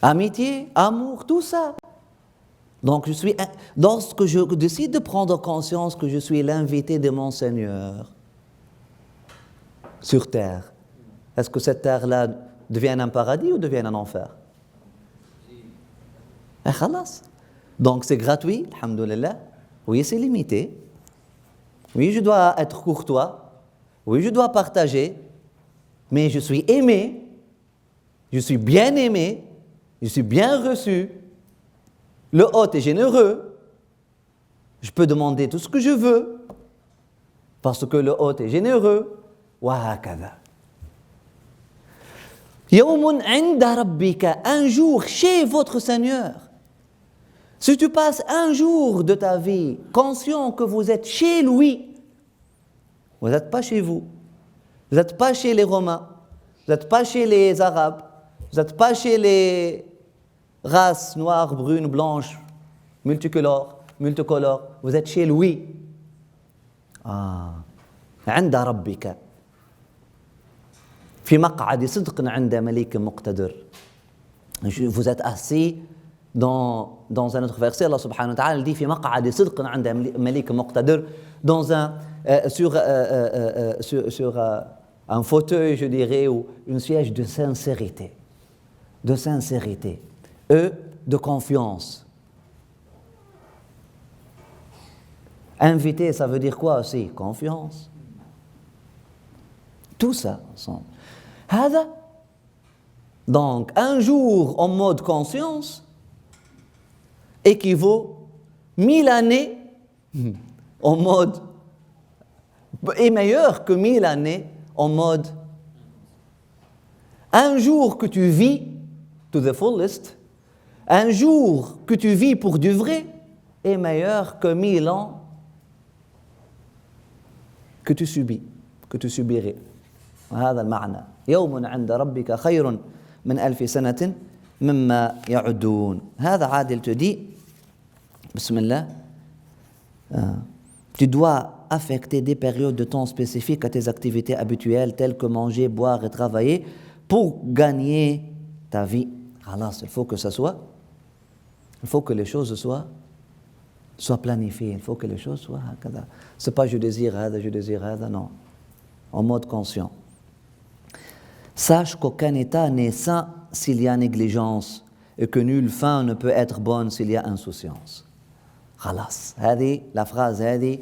Amitié, amour, tout ça. Donc, lorsque je décide de prendre conscience que je suis l'invité de mon Seigneur sur terre, est-ce que cette terre-là devient un paradis ou devient un enfer? Khalas. Donc, c'est gratuit, alhamdoulilah. Oui, c'est limité. Oui, je dois être courtois. Oui, je dois partager. Mais je suis aimé. Je suis bien aimé. Je suis bien reçu. Le hôte est généreux. Je peux demander tout ce que je veux. Parce que le hôte est généreux. وهكذا. يوم عند ربك, un jour chez votre Seigneur. Si tu passes un jour de ta vie conscient que vous êtes chez lui, vous n'êtes pas chez vous. Vous n'êtes pas chez les Romains. Vous n'êtes pas chez les Arabes. Vous n'êtes pas chez les races noires, brunes, blanches, multicolores. Vous êtes chez lui. عند ربك. في مقعد صدق عند مليك مقتدر. Vous êtes assis dans un autre verset, Allah subhanahu wa ta'ala dit في مقعد صدق عند مليك مقتدر, sur un fauteuil, je dirais, ou un siège de sincérité. De sincérité. De confiance. Inviter, ça veut dire quoi aussi? Confiance. Tout ça ensemble. Donc, un jour en mode conscience équivaut 1000 années en mode, est meilleur que 1000 années en mode. Un jour que tu vis to the fullest, un jour que tu vis pour du vrai est meilleur que 1000 ans que tu subis, que tu subirais. وهذا المعنى يوم عند ربك خير من 1000 سنة مما يعدون. هذا عادل te dit, bismillah, tu dois affecter des périodes de temps spécifiques à tes activités habituelles telles que manger, boire et travailler pour gagner ta vie. Alors, il faut que ça soit, il faut que les choses soient planifiées, il faut que les choses soient. C'est pas je désire, non, en mode conscient. Sache qu'aucun état n'est sain s'il y a négligence et que nulle fin ne peut être bonne s'il y a insouciance. خلاص, la phrase هذه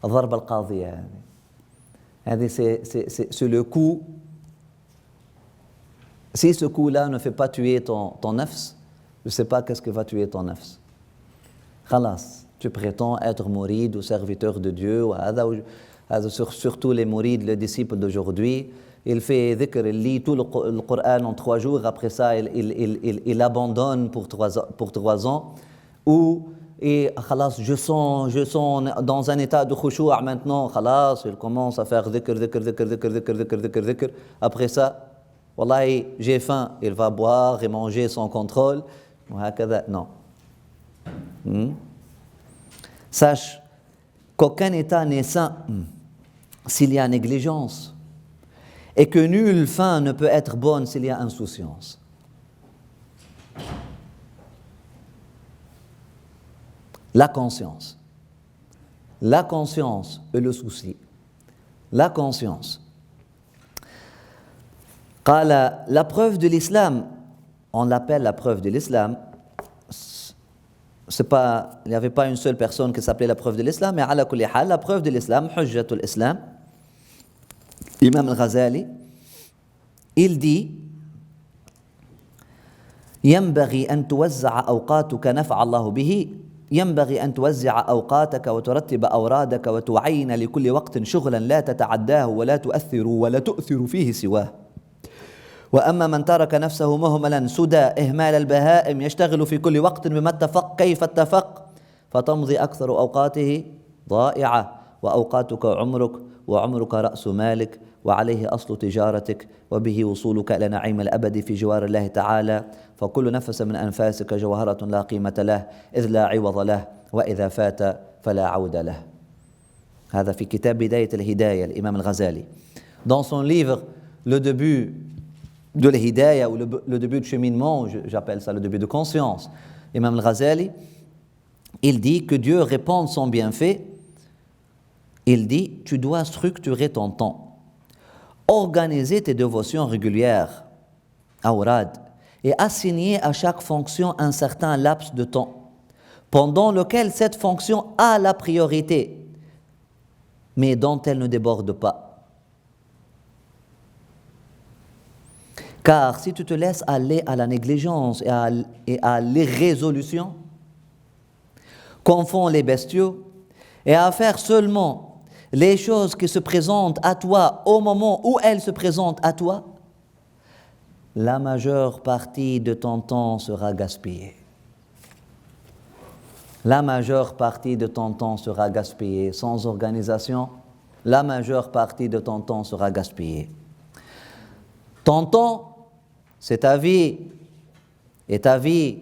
الضربة القاضية هذه c'est le coup. Si ce coup-là ne fait pas tuer ton nafs, je ne sais pas qu'est-ce qui va tuer ton nafs. خلاص, tu prétends être mouride ou serviteur de Dieu, surtout les mourides, les disciples d'aujourd'hui. Il fait dhikr, il lit tout le Coran en 3 jours, après ça il abandonne pour 3 ans. Et khalas, je sens dans un état de khushu' maintenant, khalas, il commence à faire dhikr. Après ça, wallahi, j'ai faim, il va boire et manger sans contrôle. Non. Sache qu'aucun état n'est sain s'il y a négligence et que nulle fin ne peut être bonne s'il y a insouciance. La conscience et le souci. La conscience. La preuve de l'islam, on l'appelle la preuve de l'islam. Il n'y avait pas une seule personne qui s'appelait la preuve de l'islam, mais ala kulli hal, la preuve de l'islam, hujjatul islam. Imam al-Ghazali, il dit ينبغي أن توزع أوقاتك نفع الله به ينبغي أن توزع أوقاتك وترتب أورادك وتعين لكل وقت شغلا لا تتعداه ولا تؤثر فيه سواه. وأما من ترك نفسه مهملا سدى إهمال البهائم يشتغل في كل وقت بما اتفق كيف اتفق فتمضي أكثر أوقاته ضائعة وأوقاتك عمرك وعمرك رأس مالك وعليه أصل تجارتك وبه وصولك إلى نعيم الأبد في جوار الله تعالى فكل نفس من أنفاسك جوهرة لا قيمة له إذ لا عوض له وإذا فات فلا عود له. هذا في كتاب بداية الهداية الإمام الغزالي. Dans son livre Le début de l'hidayah ou le début de cheminement, j'appelle ça le début de conscience. Imam al-Ghazali, il dit que Dieu répand son bienfait. Il dit, tu dois structurer ton temps, organiser tes dévotions régulières, awrad, et assigner à chaque fonction un certain laps de temps, pendant lequel cette fonction a la priorité, mais dont elle ne déborde pas. Car si tu te laisses aller à la négligence et à l'irrésolution, confond les bestiaux et à faire seulement les choses qui se présentent à toi au moment où elles se présentent à toi, la majeure partie de ton temps sera gaspillée. La majeure partie de ton temps sera gaspillée. Sans organisation, la majeure partie de ton temps sera gaspillée. Ton temps, c'est ta vie. Et ta vie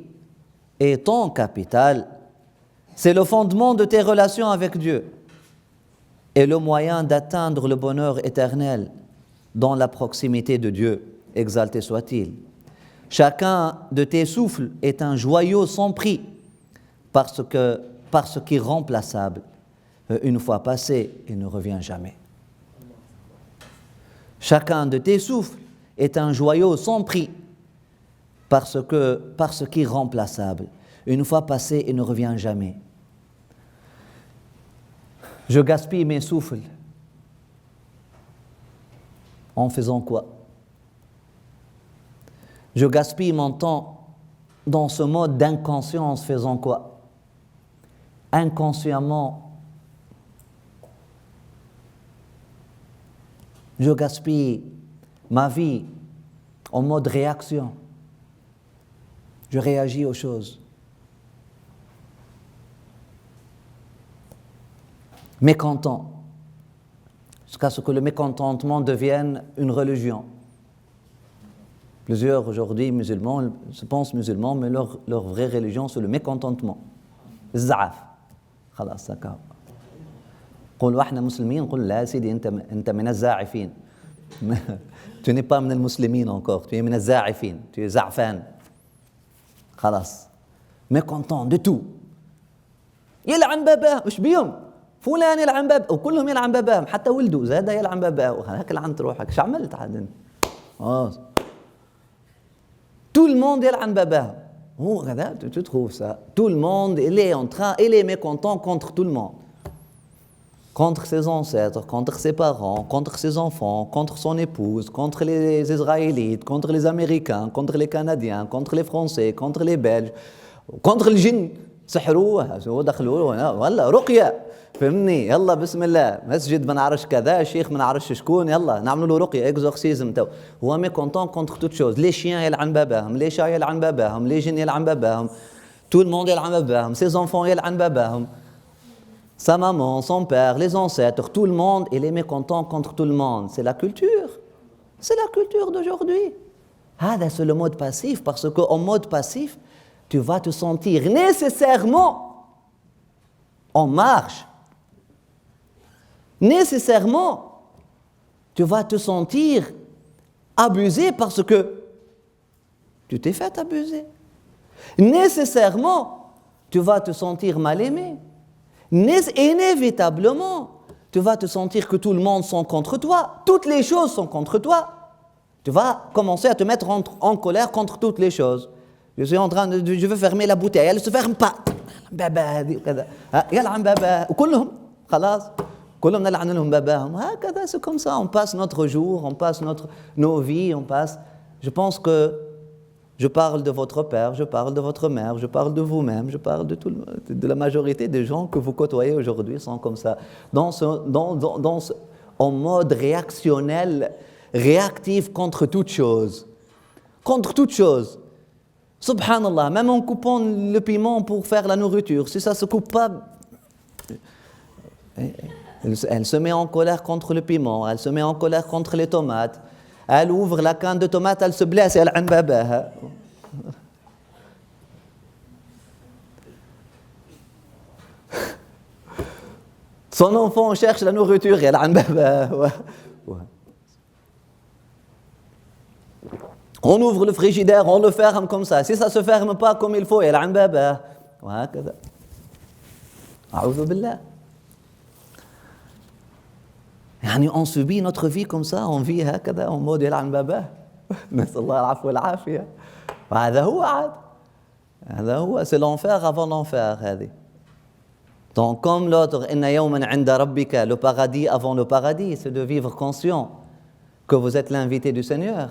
est ton capital. C'est le fondement de tes relations avec Dieu et le moyen d'atteindre le bonheur éternel dans la proximité de Dieu, exalté soit-il. Chacun de tes souffles est un joyau sans prix parce qu'irremplaçable. Une fois passé, il ne revient jamais. Chacun de tes souffles est un joyau sans prix parce qu'irremplaçable. Une fois passé, il ne revient jamais. Je gaspille mes souffles. En faisant quoi? Je gaspille mon temps dans ce mode d'inconscience faisant quoi? Inconsciemment, je gaspille ma vie en mode réaction. Je réagis aux choses. Mécontent, jusqu'à ce que le mécontentement devienne une religion. Plusieurs aujourd'hui musulmans se pensent musulmans, mais leur vraie religion c'est le mécontentement. الزعف خلاص هكا قولوا احنا مسلمين نقول لا سيدي انت من الزاعفين. Tu n'es pas من المسلمين encore, tu es من الزاعفين, tu es زعفان. خلاص mécontent de tout. يلعن باباه وش بيهم؟ فلان يلعن باب وكلهم يلعن باباهم حتى ولده زاد يلعن باباه هاك لعنت روحك ايش عملت عاد tout le monde يلعن باباه هذا tu trouves ça tout le monde il est mécontent contre tout le monde contre ses ancêtres contre ses parents contre ses enfants contre son épouse contre les Israélites contre les Américains contre les Canadiens contre les Français contre les Belges contre le djinn سحروه ودخلوه والله رقيه فهمني يلا بسم الله مسجد ما نعرفش كذا شيخ ما نعرفش شكون يلا نعملوا له رقيه اكزورسيزم تو هو ميكونتون كونتر توت شوز لي شيان يلعن باباهم لي شا يلعن باباهم لي جن يلعن باباهم تو الموند يلعن باباهم سي زونفون يلعن باباهم sa maman son père les ancêtres tout le monde il est mécontent contre tout le monde c'est la culture d'aujourd'hui هذا c'est le mode passif parce que en mode passif tu vas te sentir nécessairement en marche. Nécessairement, tu vas te sentir abusé parce que tu t'es fait abuser. Nécessairement, tu vas te sentir mal aimé. Inévitablement, tu vas te sentir que tout le monde sont contre toi. Toutes les choses sont contre toi. Tu vas commencer à te mettre en colère contre toutes les choses. Je veux fermer la bouteille, elle ne se ferme pas. بابا هذه وكذا يلعن بابا وكلهم خلاص كلهم نلعن لهم باباهم هكذا c'est comme ça on passe notre jour on passe nos vies on passe je pense que je parle de votre père je parle de votre mère je parle de vous-même je parle de la majorité des gens que vous côtoyez aujourd'hui sont comme ça en mode réactionnel réactif contre toute chose Subhanallah, même en coupant le piment pour faire la nourriture, si ça ne se coupe pas, elle se met en colère contre le piment, elle se met en colère contre les tomates, elle ouvre la canne de tomates, elle se blesse et elle a babaha. Son enfant cherche la nourriture et elle a babaha. On ouvre le frigidaire, on le ferme comme ça. Si ça ne se ferme pas comme il faut, il y a l'ambaba. وهكذا. أعوذ بالله. يعني on subit notre vie comme ça, on vit هكذا en mode يلعن باباه. نسأل الله العفو والعافية. وهذا هو عاد. هذا هو, c'est l'enfer avant l'enfer هذه. Donc comme l'autre, إن يوما عند ربك, le paradis avant le paradis, c'est de vivre conscient que vous êtes l'invité du Seigneur.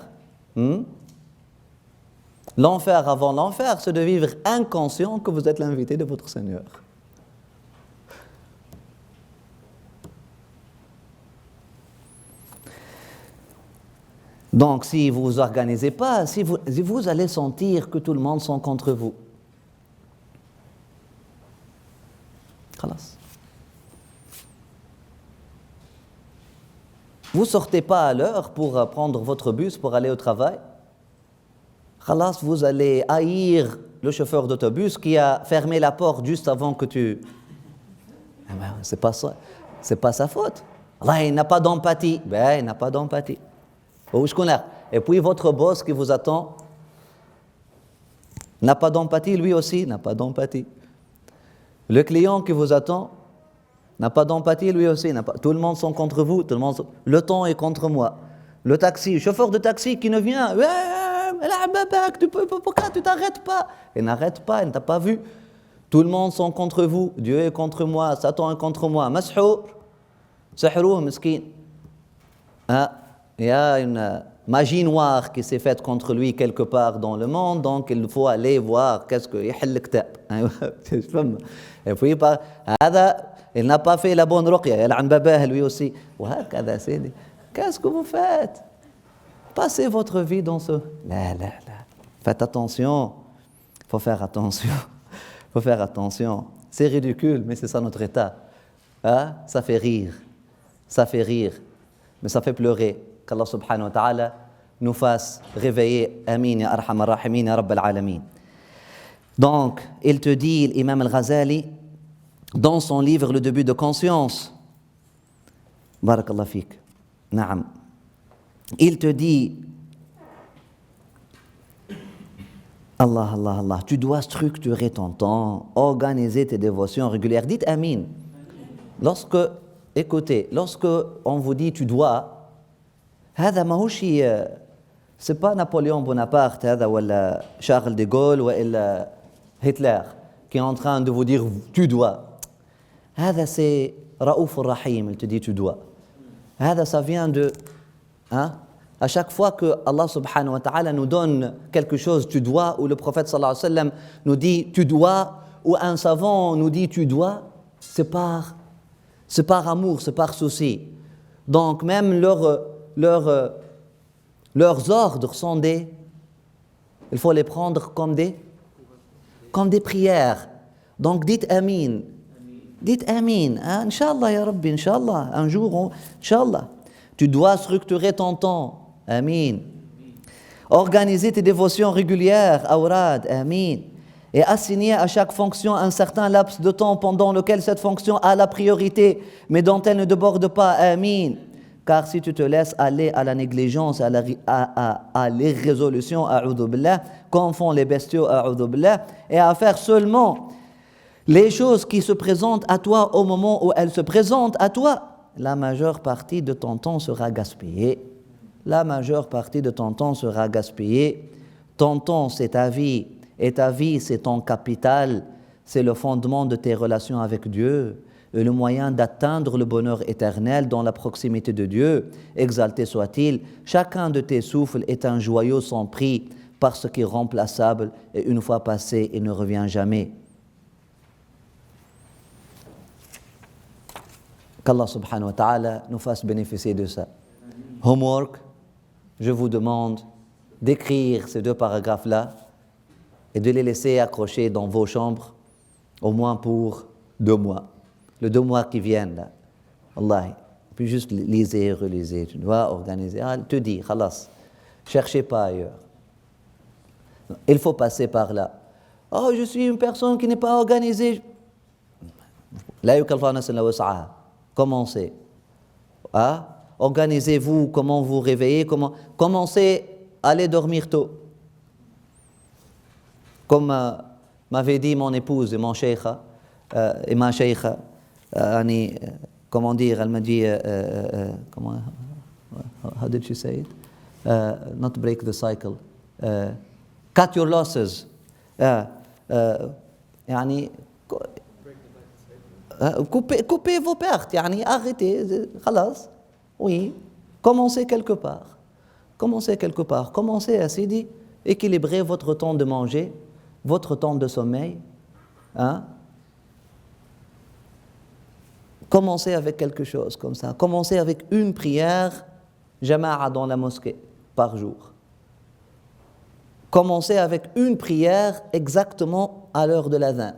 L'enfer avant l'enfer, c'est de vivre inconscient que vous êtes l'invité de votre Seigneur. Donc, si vous ne vous organisez pas, si vous allez sentir que tout le monde sont contre vous. Khalas. Vous ne sortez pas à l'heure pour prendre votre bus pour aller au travail. Khalas, vous allez haïr le chauffeur d'autobus qui a fermé la porte juste avant que tu... Eh ben, c'est pas ça. C'est pas sa faute. Allah, il n'a pas d'empathie. Ben, il n'a pas d'empathie. Et puis votre boss qui vous attend n'a pas d'empathie, lui aussi n'a pas d'empathie. Le client qui vous attend n'a pas d'empathie, lui aussi n'a pas. Tout le monde sont contre vous, tout le monde. Le temps est contre moi. Le taxi, chauffeur de taxi qui ne vient, pourquoi tu t'arrêtes pas? Il n'arrête pas, il ne t'a pas vu. Tout le monde sont contre vous, Dieu est contre moi, Satan est contre moi. Mashour, sahrouh, miskin. Il y a une magie noire qui s'est faite contre lui quelque part dans le monde, donc il faut aller voir qu'est-ce que يحل الكتاب. Et puis il n'a pas fait la bonne ruqya, il a babah lui aussi. وهكذا سيدي. Qu'est-ce que vous faites? Passez votre vie dans ce... Là. Faites attention. Il faut faire attention. Il faut faire attention. C'est ridicule, mais c'est ça notre état. Ça fait rire. Ça fait rire. Mais ça fait pleurer. Qu'Allah subhanahu wa ta'ala nous fasse réveiller. Amin ya arham ar-rahimin ya rabbal alamin. Donc, il te dit, l'imam al-Ghazali, dans son livre Le début de conscience, barakallah fik, na'am, il te dit, Allah, tu dois structurer ton temps, organiser tes dévotions régulières. Dites Amin. Écoutez, lorsque on vous dit tu dois, هذا ماهوش c'est pas Napoléon Bonaparte هذا ولا Charles de Gaulle ولا Hitler qui est en train de vous dire tu dois. هذا c'est Raouf Rahim, il te dit tu dois. هذا ça vient de à chaque fois que Allah subhanahu wa ta'ala nous donne quelque chose tu dois, ou le prophète sallallahu alayhi wa sallam nous dit tu dois, ou un savant nous dit tu dois, c'est par amour, c'est par souci. Donc même leurs ordres sont il faut les prendre comme des prières. Donc dites Amin. Dites Amin. Inch'Allah ya Rabbi, Inch'Allah. Un jour, Inch'Allah. Tu dois structurer ton temps. Amin. Organiser tes dévotions régulières. Awrad. Amin. Et assigner à chaque fonction un certain laps de temps pendant lequel cette fonction a la priorité, mais dont elle ne déborde pas. Amin. Car si tu te laisses aller à la négligence, à l'irrésolution, a'udhu billah, comme font les bestiaux, a'udhu billah, et à faire seulement les choses qui se présentent à toi au moment où elles se présentent à toi, la majeure partie de ton temps sera gaspillée. La majeure partie de ton temps sera gaspillée. Ton temps, c'est ta vie, et ta vie, c'est ton capital, c'est le fondement de tes relations avec Dieu, et le moyen d'atteindre le bonheur éternel dans la proximité de Dieu, exalté soit-il. Chacun de tes souffles est un joyau sans prix, parce qu'il est remplaçable, et une fois passé, il ne revient jamais. Qu'Allah subhanahu wa ta'ala nous fasse bénéficier de ça. Homework, je vous demande d'écrire ces 2 paragraphes-là et de les laisser accrochés dans vos chambres, au moins pour 2 mois. Les 2 mois qui viennent, là. Wallahi. Puis juste lisez, relisez. Tu dois organiser. Te dis, khalas. Cherchez pas ailleurs. Il faut passer par là. Oh, je suis une personne qui n'est pas organisée. La yukallifu nafsan illa wus'aha. Commencez. Organisez-vous, comment vous réveillez, commencez aller dormir tôt. Comme m'avait dit mon épouse et mon cheikha, et ma cheikha, comment dire, elle m'a dit, comment, how did she say it? Not break the cycle. Cut your losses. يعني coupez vos pertes, يعني arrêtez, خلاص. Oui, commencez quelque part. Commencez à Sidi, équilibrer votre temps de manger, votre temps de sommeil. Hein? Commencez avec quelque chose comme ça. Commencez avec une prière, jama'a dans la mosquée, par jour. Commencez avec une prière exactement à l'heure de l'adhan.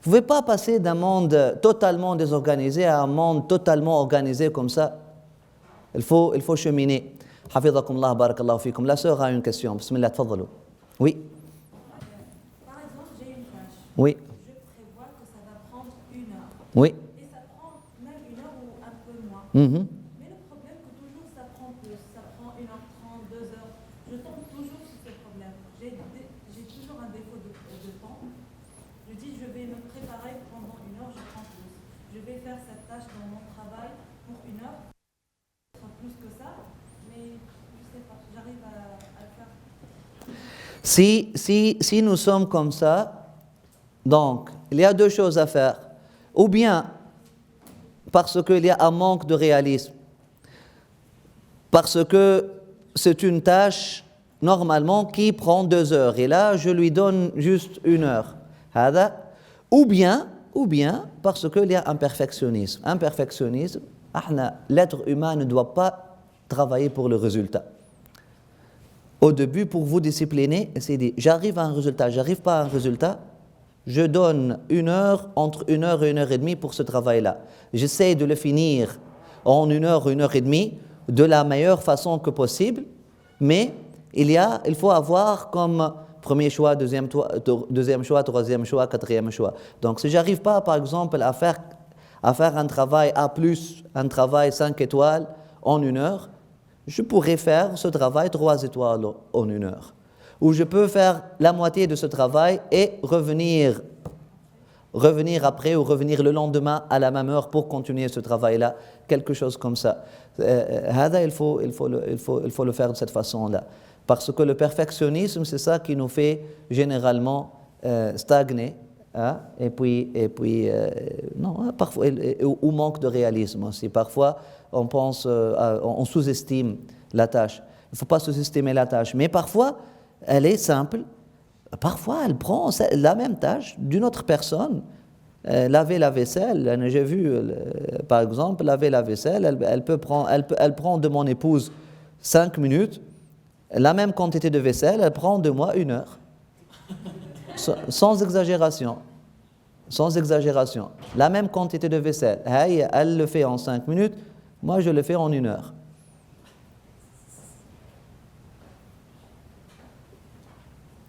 Vous ne pouvez pas passer d'un monde totalement désorganisé à un monde totalement organisé comme ça. Il faut cheminer. حفظكم الله بارك الله فيكم. La sœur a une question. Bismillah, tfadalou. Oui. Par exemple, j'ai une tâche. Oui. Je prévois que ça va prendre 1 heure. Oui. Et ça prend même 1 heure ou un peu moins. Mhm. Mais le problème, que toujours ça prend plus. Ça prend 1h30, 2 heures. Je tombe toujours sur ce problème. J'ai toujours un défaut de temps. Je dis, je vais me préparer pendant 1 heure, je prends plus. Je vais faire cette tâche dans mon travail pour 1 heure. Plus que ça, mais je sais pas, j'arrive à le faire. Si nous sommes comme ça, donc il y a deux choses à faire. Ou bien parce qu'il y a un manque de réalisme, parce que c'est une tâche normalement qui prend 2 heures, et là je lui donne juste 1 heure. Ou bien parce qu'il y a un perfectionnisme. Un perfectionnisme, l'être humain ne doit pas travailler pour le résultat. Au début, pour vous discipliner, c'est dit, j'arrive à un résultat, j'arrive pas à un résultat, je donne 1 heure, entre 1 heure et 1 heure et demie pour ce travail-là. J'essaie de le finir en 1 heure, 1 heure et demie, de la meilleure façon que possible, mais il faut avoir comme premier choix, deuxième choix, troisième choix, quatrième choix. Donc si j'arrive pas, par exemple, à faire un travail A+, un travail 5 étoiles en 1 heure, je pourrais faire ce travail 3 étoiles en 1 heure. Ou je peux faire la moitié de ce travail et revenir après ou revenir le lendemain à la même heure pour continuer ce travail-là, quelque chose comme ça. Il faut le faire de cette façon-là. Parce que le perfectionnisme, c'est ça qui nous fait généralement stagner. Hein? Et puis parfois, ou manque de réalisme aussi. Parfois, on sous-estime la tâche. Il ne faut pas sous-estimer la tâche. Mais parfois, elle est simple. Parfois, elle prend la même tâche d'une autre personne. Laver la vaisselle, j'ai vu, par exemple, laver la vaisselle, elle prend de mon épouse 5 minutes. La même quantité de vaisselle, elle prend de moi 1 heure. Sans exagération. La même quantité de vaisselle. Elle le fait en 5 minutes, moi je le fais en 1 heure.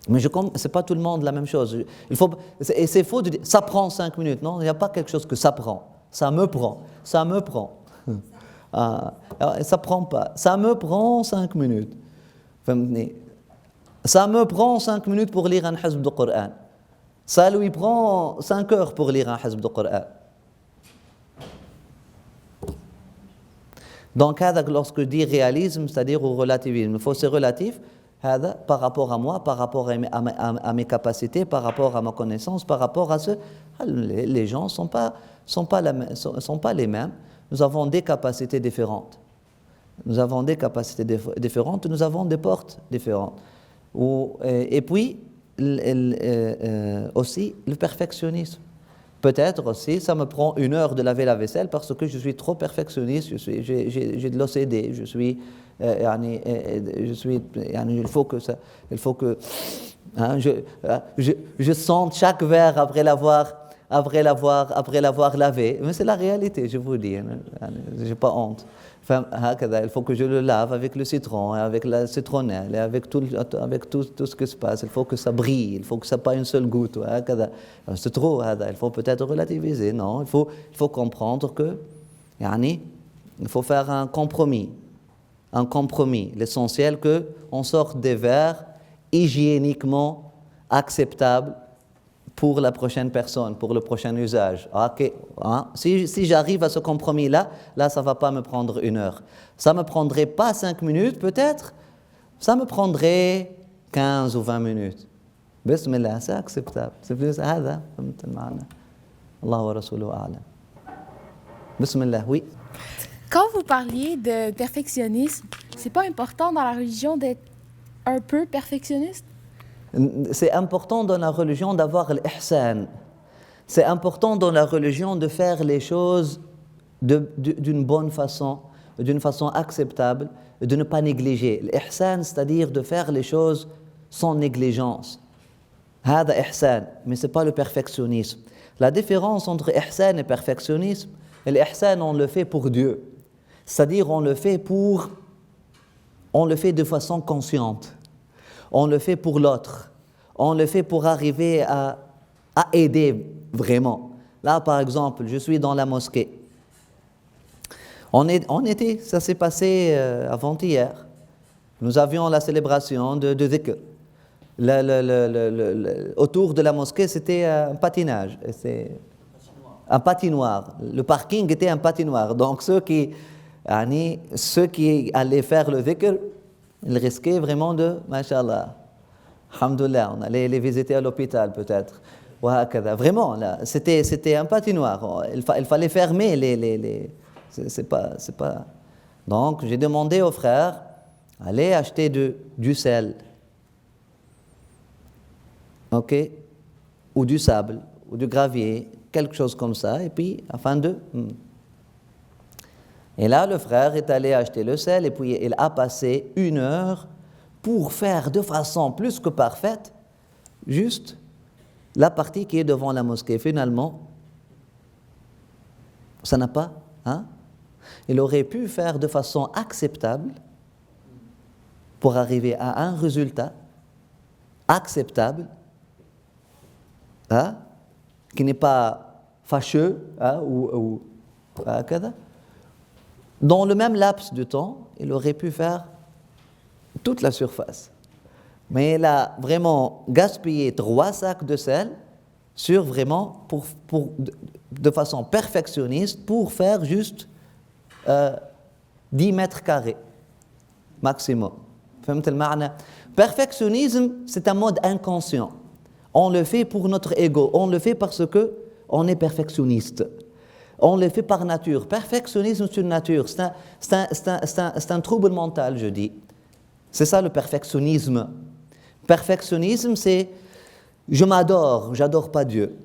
Mais c'est pas tout le monde la même chose. Et c'est faux de dire, ça prend 5 minutes. Non, il n'y a pas quelque chose que ça prend. Ça me prend. Ça prend pas. Ça me prend 5 minutes. Ça me prend 5 minutes pour lire un hizb de Coran. Ça lui prend 5 heures pour lire un hizb de Coran. Donc, lorsque je dis réalisme, c'est-à-dire au relativisme, il faut c'est relatif par rapport à moi, par rapport à mes capacités, par rapport à ma connaissance, par rapport à ce... Les gens ne sont pas les mêmes. Nous avons des capacités différentes. Nous avons des portes différentes. Et puis, aussi, le perfectionnisme. Peut-être aussi, ça me prend 1 heure de laver la vaisselle parce que je suis trop perfectionniste, j'ai de l'OCD, il faut que je sente chaque verre après l'avoir lavé. Mais c'est la réalité, je vous dis, je n'ai pas honte. Il faut que je le lave avec le citron, avec la citronnelle, et avec tout ce qui se passe. Il faut que ça brille, il faut que ça pas une seule goutte. C'est trop, il faut peut-être relativiser. Non, il faut comprendre que, il faut faire un compromis. un compromis. L'essentiel qu'on sorte des verres hygiéniquement acceptables pour la prochaine personne, pour le prochain usage. Ok, hein? Si j'arrive à ce compromis-là, là, ça ne va pas me prendre 1 heure. Ça ne me prendrait pas 5 minutes, peut-être. Ça me prendrait 15 ou 20 minutes. Bismillah, c'est acceptable. C'est plus هذا فهمت المعنى. الله ورسوله أعلم. Bismillah, oui. Quand vous parliez de perfectionnisme, c'est pas important dans la religion d'être un peu perfectionniste? C'est important dans la religion d'avoir l'ihsan. C'est important dans la religion de faire les choses d'une bonne façon, d'une façon acceptable, de ne pas négliger. L'ihsan, c'est-à-dire de faire les choses sans négligence. هذا ihsan, mais ce n'est pas le perfectionnisme. La différence entre ihsan et perfectionnisme, l'ihsan, on le fait pour Dieu. C'est-à-dire on le fait de façon consciente. On le fait pour l'autre. On le fait pour arriver à aider vraiment. Là, par exemple, je suis dans la mosquée. Ça s'est passé avant-hier. Nous avions la célébration de dhikr. Autour de la mosquée, c'était un patinage. Un patinoire. Le parking était un patinoire. Donc, ceux qui allaient faire le dhikr, ils risquaient vraiment de, mashallah, alhamdoulilah, on allait les visiter à l'hôpital peut-être. Vraiment, là, c'était un patinoire. Il fallait fermer c'est pas. Donc, j'ai demandé aux frères, allez acheter du sel. Ok, ou du sable, ou du gravier, quelque chose comme ça, et puis afin de... Et là, le frère est allé acheter le sel, et puis il a passé 1 heure pour faire de façon plus que parfaite, juste la partie qui est devant la mosquée. Finalement, ça n'a pas... Il aurait pu faire de façon acceptable pour arriver à un résultat acceptable, qui n'est pas fâcheux, ou dans le même laps de temps, il aurait pu faire toute la surface. Mais il a vraiment gaspillé 3 sacs de sel sur vraiment, de façon perfectionniste, pour faire juste 10 mètres carrés maximum. Perfectionnisme, c'est un mode inconscient. On le fait pour notre ego, on le fait parce qu'on est perfectionniste. On le fait par nature. Perfectionnisme, c'est une nature. C'est un trouble mental, je dis. C'est ça le perfectionnisme. Perfectionnisme, c'est je m'adore, j'adore pas Dieu.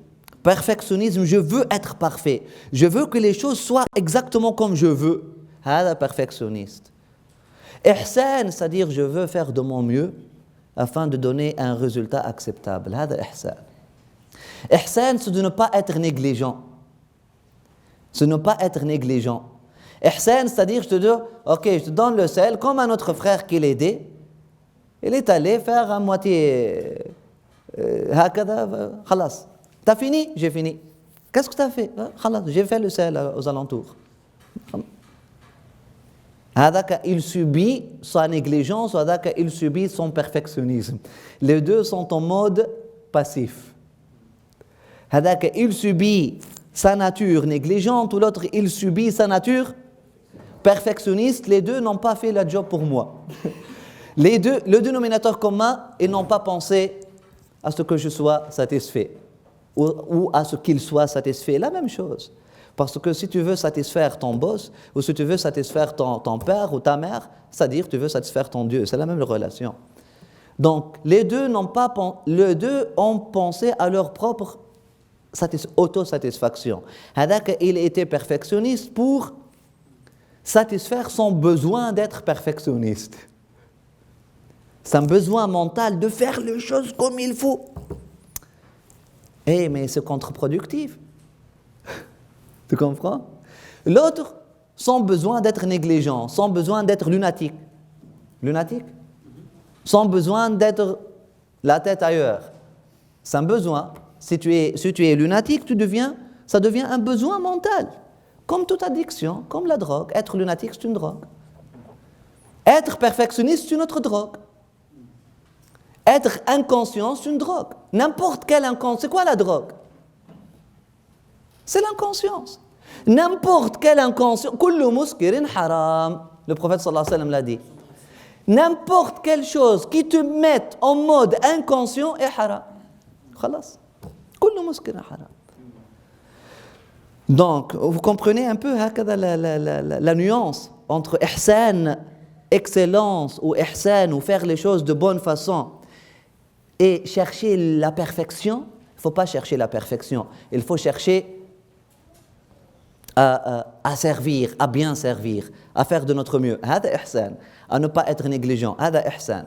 Perfectionnisme, je veux être parfait. Je veux que les choses soient exactement comme je veux. C'est perfectionniste. Ihsan, c'est-à-dire je veux faire de mon mieux afin de donner un résultat acceptable. C'est ihsan. Ihsan, c'est de ne pas être négligent. C'est ne pas être négligent. Ihsan, c'est-à-dire je te dis, ok, je te donne le sel, comme un autre frère qui l'aidait, il est allé faire à moitié khalas. T'as fini? J'ai fini. Qu'est-ce que tu as fait? Khalas, j'ai fait le sel aux alentours. Il subit sa négligence, il subit son perfectionnisme. Les deux sont en mode passif. Il subit sa nature négligente, ou l'autre, il subit sa nature perfectionniste. Les deux n'ont pas fait le job pour moi. Le dénominateur commun, ils n'ont pas pensé à ce que je sois satisfait, ou à ce qu'il soit satisfait. La même chose. Parce que si tu veux satisfaire ton boss, ou si tu veux satisfaire ton père ou ta mère, c'est-à-dire tu veux satisfaire ton Dieu. C'est la même relation. Donc, les deux ont pensé à leur propre autosatisfaction. Il était perfectionniste pour satisfaire son besoin d'être perfectionniste. C'est un besoin mental de faire les choses comme il faut. Mais c'est contre-productif. Tu comprends? L'autre, sans besoin d'être négligent, sans besoin d'être lunatique. Lunatique? Sans besoin d'être la tête ailleurs. C'est un besoin. Si tu es lunatique, ça devient un besoin mental. Comme toute addiction, comme la drogue. Être lunatique, c'est une drogue. Être perfectionniste, c'est une autre drogue. Être inconscient, c'est une drogue. N'importe quelle inconscience. C'est quoi la drogue? C'est l'inconscience. N'importe quelle inconscience. Kullu muskirin haram. Le prophète sallallahu alayhi wa sallam l'a dit. N'importe quelle chose qui te mette en mode inconscient est haram. Khalas. Kullu muskirin haram. Donc, vous comprenez un peu la nuance entre ihsan, excellence, ou ihsan, ou faire les choses de bonne façon, et chercher la perfection. Il ne faut pas chercher la perfection. Il faut chercher à servir, à bien servir, à faire de notre mieux. هذا ihsan. À ne pas être négligent. هذا ihsan.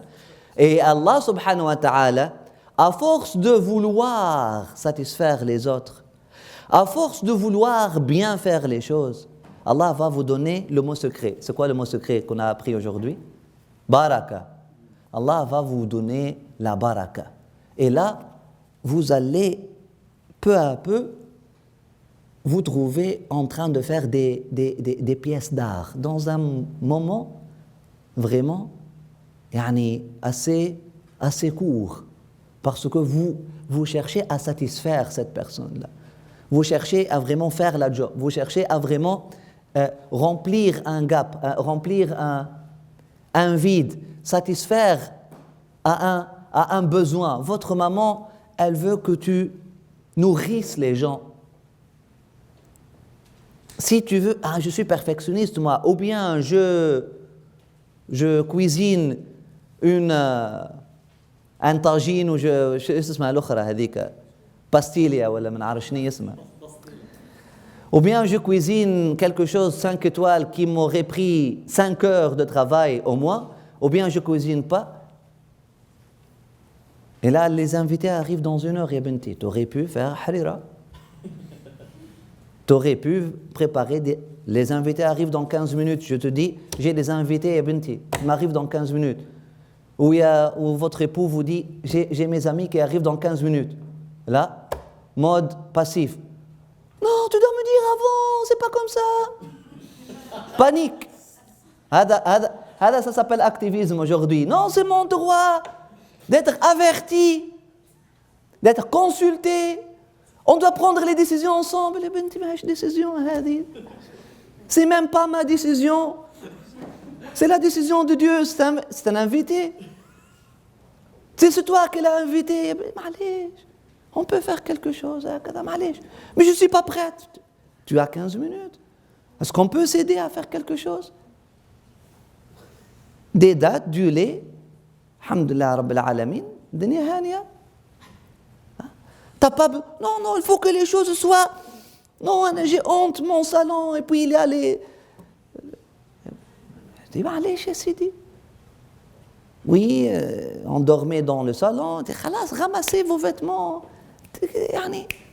Et Allah subhanahu wa ta'ala, à force de vouloir satisfaire les autres, à force de vouloir bien faire les choses, Allah va vous donner le mot secret. C'est quoi le mot secret qu'on a appris aujourd'hui? Baraka. Allah va vous donner la baraka. Et là, vous allez peu à peu vous trouver en train de faire des pièces d'art dans un moment vraiment assez court. Parce que vous cherchez à satisfaire cette personne-là. Vous cherchez à vraiment faire la job. Vous cherchez à vraiment remplir un gap, remplir un vide, satisfaire à un besoin. Votre maman, elle veut que tu nourrisses les gens. Si tu veux, je suis perfectionniste moi, ou bien je cuisine un tagine ou شو اسمها الأخرى هذيك باستيليا ولا ما نعرف شنو اسمها. Ou bien je cuisine quelque chose 5 étoiles qui m'aurait pris 5 heures de travail au mois, ou bien je cuisine pas. Et là, les invités arrivent dans 1 heure, ya benti. Tu aurais pu faire harira. Tu aurais pu préparer les invités arrivent dans 15 minutes. Je te dis, j'ai des invités, ya benti. Ils m'arrivent dans 15 minutes. Ou votre époux vous dit, j'ai mes amis qui arrivent dans 15 minutes. Là, mode passif. Non, tu dois me dire avant, c'est pas comme ça. Panique. Ça s'appelle activisme aujourd'hui. Non, c'est mon droit d'être averti, d'être consulté. On doit prendre les décisions ensemble. C'est même pas ma décision. C'est la décision de Dieu. C'est un invité. C'est toi qui l'as invité. On peut faire quelque chose. Mais je ne suis pas prête. Tu as 15 minutes. Est-ce qu'on peut s'aider à faire quelque chose? Des dates, du lait. Alhamdulillah Rabbil Alamin. Dunya hania. T'as pas... Non, il faut que les choses soient... Non, j'ai honte, mon salon. Et puis il y a les... Je dis, allez, chez Sidi. Oui, on dormait dans le salon. Khalas, ramassez vos vêtements.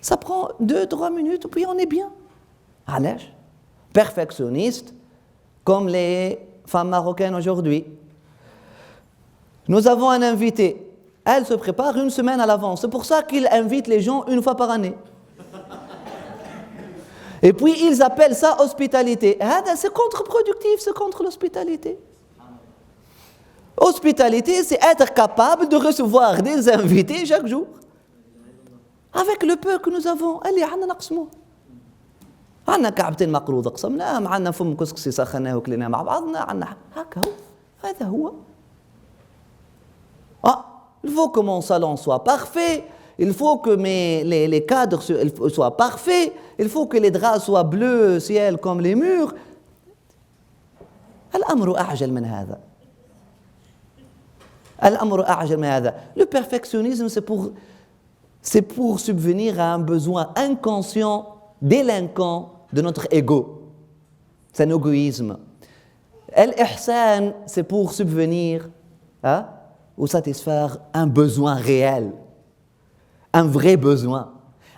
Ça prend 2-3 minutes, puis on est bien. Allège. Perfectionniste, comme les femmes marocaines aujourd'hui. Nous avons un invité. Elle se prépare 1 semaine à l'avance. C'est pour ça qu'il invite les gens 1 fois par année. Et puis ils appellent ça hospitalité. C'est contre-productif, c'est contre l'hospitalité. Hospitalité, c'est être capable de recevoir des invités chaque jour. Avec le peu que nous avons. اللي عندنا نقسموه. عندنا كعبتين مقروضة قسمناهم، عندنا فم كسكسي سخناه وكليناه مع بعضنا، عندنا هكا هو. هذا هو. Il faut que mon salon soit parfait. Il faut que les cadres soient parfaits. Il faut que les draps soient bleus, ciel comme les murs. الأمر أعجل من هذا. الأمر أعجل من هذا. Le perfectionnisme, c'est pour subvenir à un besoin inconscient, délinquant de notre ego. C'est un égoïsme. L'ihsan, c'est pour subvenir ou satisfaire un besoin réel. Un vrai besoin.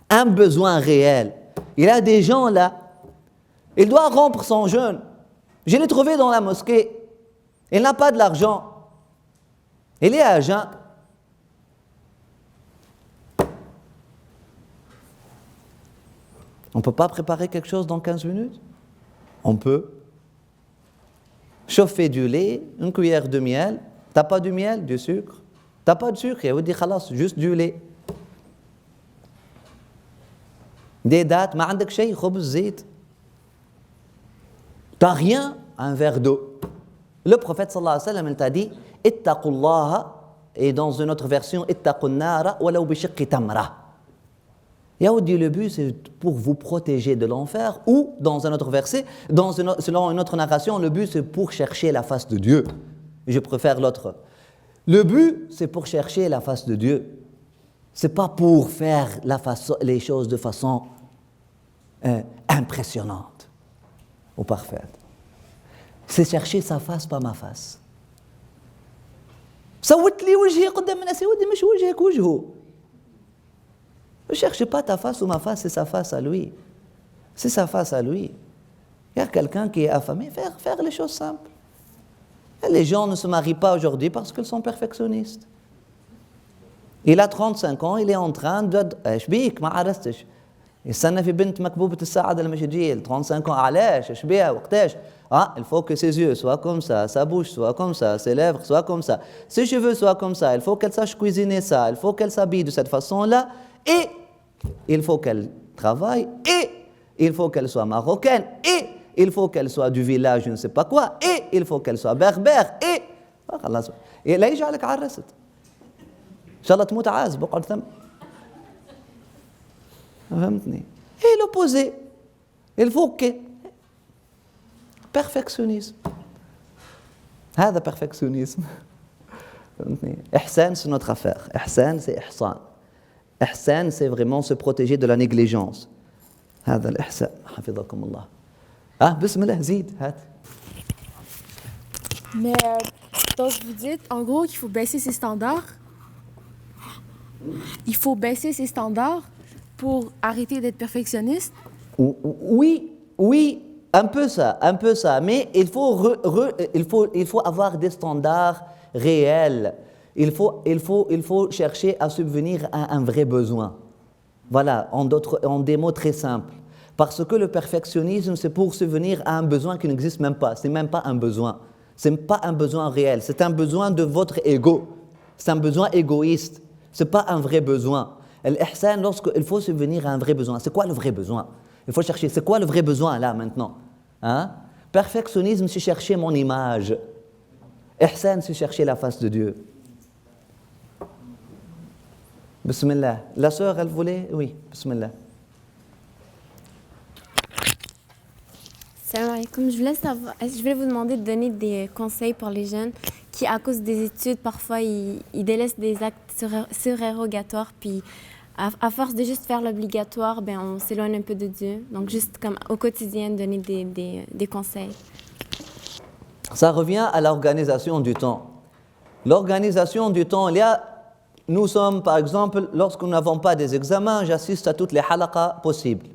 Un besoin réel. Il y a des gens là, il doit rompre son jeûne. Je l'ai trouvé dans la mosquée. Il n'a pas de l'argent. Il est à jeun. On ne peut pas préparer quelque chose dans 15 minutes? On peut. chauffer du lait, une cuillère de miel. T'as pas du miel, du sucre. T'as pas de sucre, il dit خلاص, juste du lait. Des dates, ما عندك شيء, خبز زيت. T'as rien, un verre d'eau. Le prophète sallallahu alayhi wa sallam, il t'a dit ittaqullaha, et dans une autre version ittaqun nara walaw bi shiqqi tamra. Yaoudi, le but c'est pour vous protéger de l'enfer, ou dans un autre verset, selon une autre narration, le but c'est pour chercher la face de Dieu. Je préfère l'autre. Le but c'est pour chercher la face de Dieu. C'est pas pour faire les choses de façon impressionnante ou parfaite. C'est chercher sa face, pas ma face. صوت لي وجهي قدام الناس يا ودي مش وجهك وجهه. Ne cherchez pas ta face ou ma face, c'est sa face à lui. C'est sa face à lui. Il y a quelqu'un qui est affamé, faire les choses simples. Et les gens ne se marient pas aujourd'hui parce qu'ils sont perfectionnistes. Il a 35 ans, il est en train de... ايش بيك ما عرستش؟ يستنى في بنت مكبوبة السعادة لما تجي 35 ans علاش؟ ايش بيها وقتاش؟ il faut que ses yeux soient comme ça, sa bouche soit comme ça, ses lèvres soient comme ça, ses cheveux soient comme ça, il faut qu'elle sache cuisiner ça, il faut qu'elle s'habille de cette façon-là, et il faut qu'elle travaille, et il faut qu'elle soit marocaine, et il faut qu'elle soit du village je ne sais pas quoi, et il faut qu'elle soit berbère, et... خلاص لا يجعلك عرست. إن شاء الله تموت عازب اقعد ثم. فهمتني؟ Et l'opposé. Il faut que... perfectionnisme. هذا perfectionnisme. فهمتني؟ إحسان c'est notre affaire. إحسان c'est إحسان. إحسان c'est vraiment se protéger de la négligence. هذا الإحسان. حفظكم الله. بسم الله زيد هات. Mais donc vous dites en gros qu'il faut baisser ses standards. Il faut baisser ses standards pour arrêter d'être perfectionniste. Oui, un peu ça. Mais il faut avoir des standards réels. Il faut chercher à subvenir à un vrai besoin. Voilà, en des mots très simples. Parce que le perfectionnisme, c'est pour subvenir à un besoin qui n'existe même pas. C'est même pas un besoin. C'est pas un besoin réel. C'est un besoin de votre ego. C'est un besoin égoïste. C'est pas un vrai besoin. L'ihsan, lorsqu'il faut subvenir à un vrai besoin. C'est quoi le vrai besoin? Il faut chercher, c'est quoi le vrai besoin là maintenant? Perfectionnisme, c'est chercher mon image. Ihsan, c'est chercher la face de Dieu. Bismillah. La sœur, elle voulait? Oui, Bismillah. Salam alaikum. Je voulais vous demander de donner des conseils pour les jeunes qui, à cause des études, parfois, ils délaissent des actes surérogatoires, puis à force de juste faire l'obligatoire, on s'éloigne un peu de Dieu. Donc, juste comme au quotidien, donner des conseils. Ça revient à l'organisation du temps. L'organisation du temps, nous sommes, par exemple, lorsque nous n'avons pas des examens, j'assiste à toutes les halaqas possibles.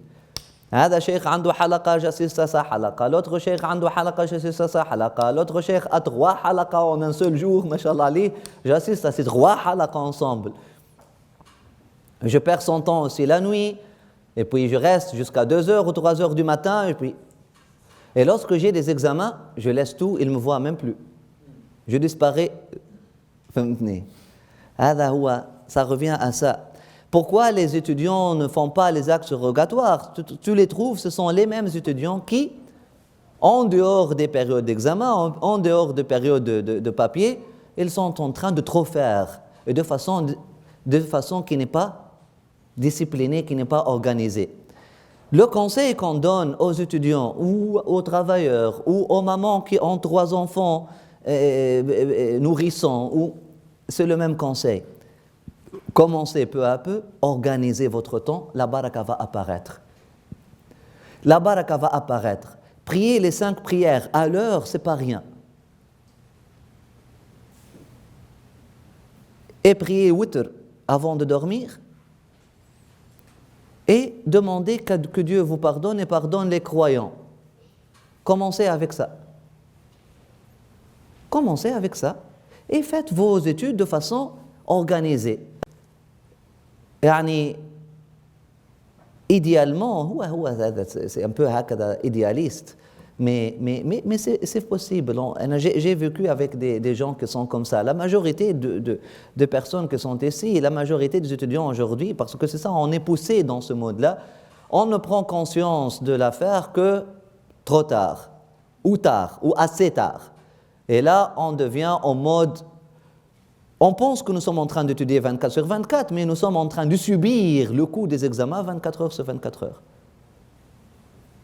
هذا شيخ عنده حلقة j'assiste à sa حلقة. L'autre شيخ عنده حلقة j'assiste à sa حلقة. L'autre شيخ a 3 حلقة en un seul jour, mashallah ali, j'assiste à ces 3 حلقة ensemble. Je perds son temps aussi la nuit, et puis je reste jusqu'à 2h ou 3h du matin, et lorsque j'ai des examens, je laisse tout, il ne me voit même plus. Je disparais. Ça revient à ça. Pourquoi les étudiants ne font pas les actes surrogatoires? Tu les trouves, ce sont les mêmes étudiants qui, en dehors des périodes d'examen, en dehors des périodes de papier, ils sont en train de trop faire, et de façon qui n'est pas disciplinée, qui n'est pas organisée. Le conseil qu'on donne aux étudiants, ou aux travailleurs, ou aux mamans qui ont 3 enfants nourrissants, c'est le même conseil. Commencez peu à peu, organisez votre temps, la baraka va apparaître. La baraka va apparaître. Prier les 5 prières à l'heure, c'est pas rien. Et prier witr avant de dormir. Et demander que Dieu vous pardonne et pardonne les croyants. Commencez avec ça. Commencez avec ça. Et faites vos études de façon organisée. يعني idéalement c'est un peu هكذا idéaliste, Mais c'est possible. J'ai vécu avec des gens qui sont comme ça. La majorité de personnes qui sont ici, et la majorité des étudiants aujourd'hui, parce que c'est ça, on est poussé dans ce mode-là, on ne prend conscience de l'affaire que trop tard, ou assez tard. Et là, on devient en mode... On pense que nous sommes en train d'étudier 24 sur 24, mais nous sommes en train de subir le coût des examens 24 heures sur 24 heures.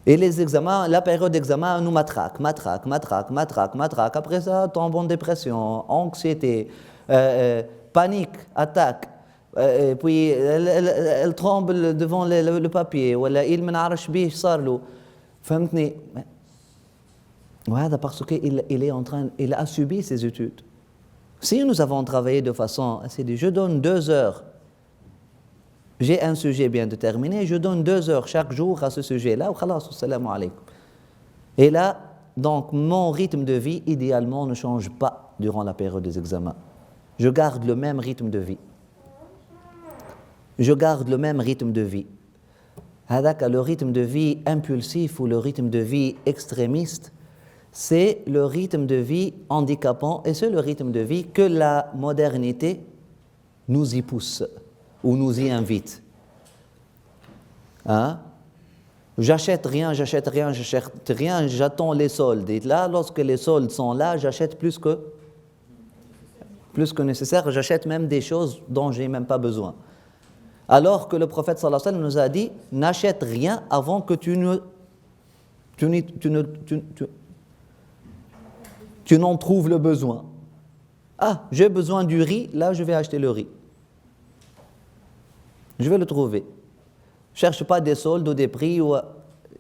Et les examens, la période d'examen nous matraque. Après ça, tombe en dépression, anxiété, panique, attaque. Puis elle tremble devant le papier. Ou il ne sait pas ce qui s'est passé. Parce qu'il a subi ses études. Si nous avons travaillé de façon, c'est dit, je donne 2 heures. J'ai un sujet bien déterminé, je donne 2 heures chaque jour à ce sujet-là, et là, donc, mon rythme de vie, idéalement, ne change pas durant la période des examens. Je garde le même rythme de vie. Le rythme de vie impulsif ou le rythme de vie extrémiste, c'est le rythme de vie handicapant et c'est le rythme de vie que la modernité nous y pousse ou nous y invite. Hein? J'achète rien, j'attends les soldes. Et là, lorsque les soldes sont là, j'achète plus que nécessaire, j'achète même des choses dont je n'ai même pas besoin. Alors que le prophète sallallahu alayhi wa sallam nous a dit, n'achète rien avant que tu n'en trouves le besoin. Ah, j'ai besoin du riz, là je vais acheter le riz. Je vais le trouver. Cherche pas des soldes ou des prix.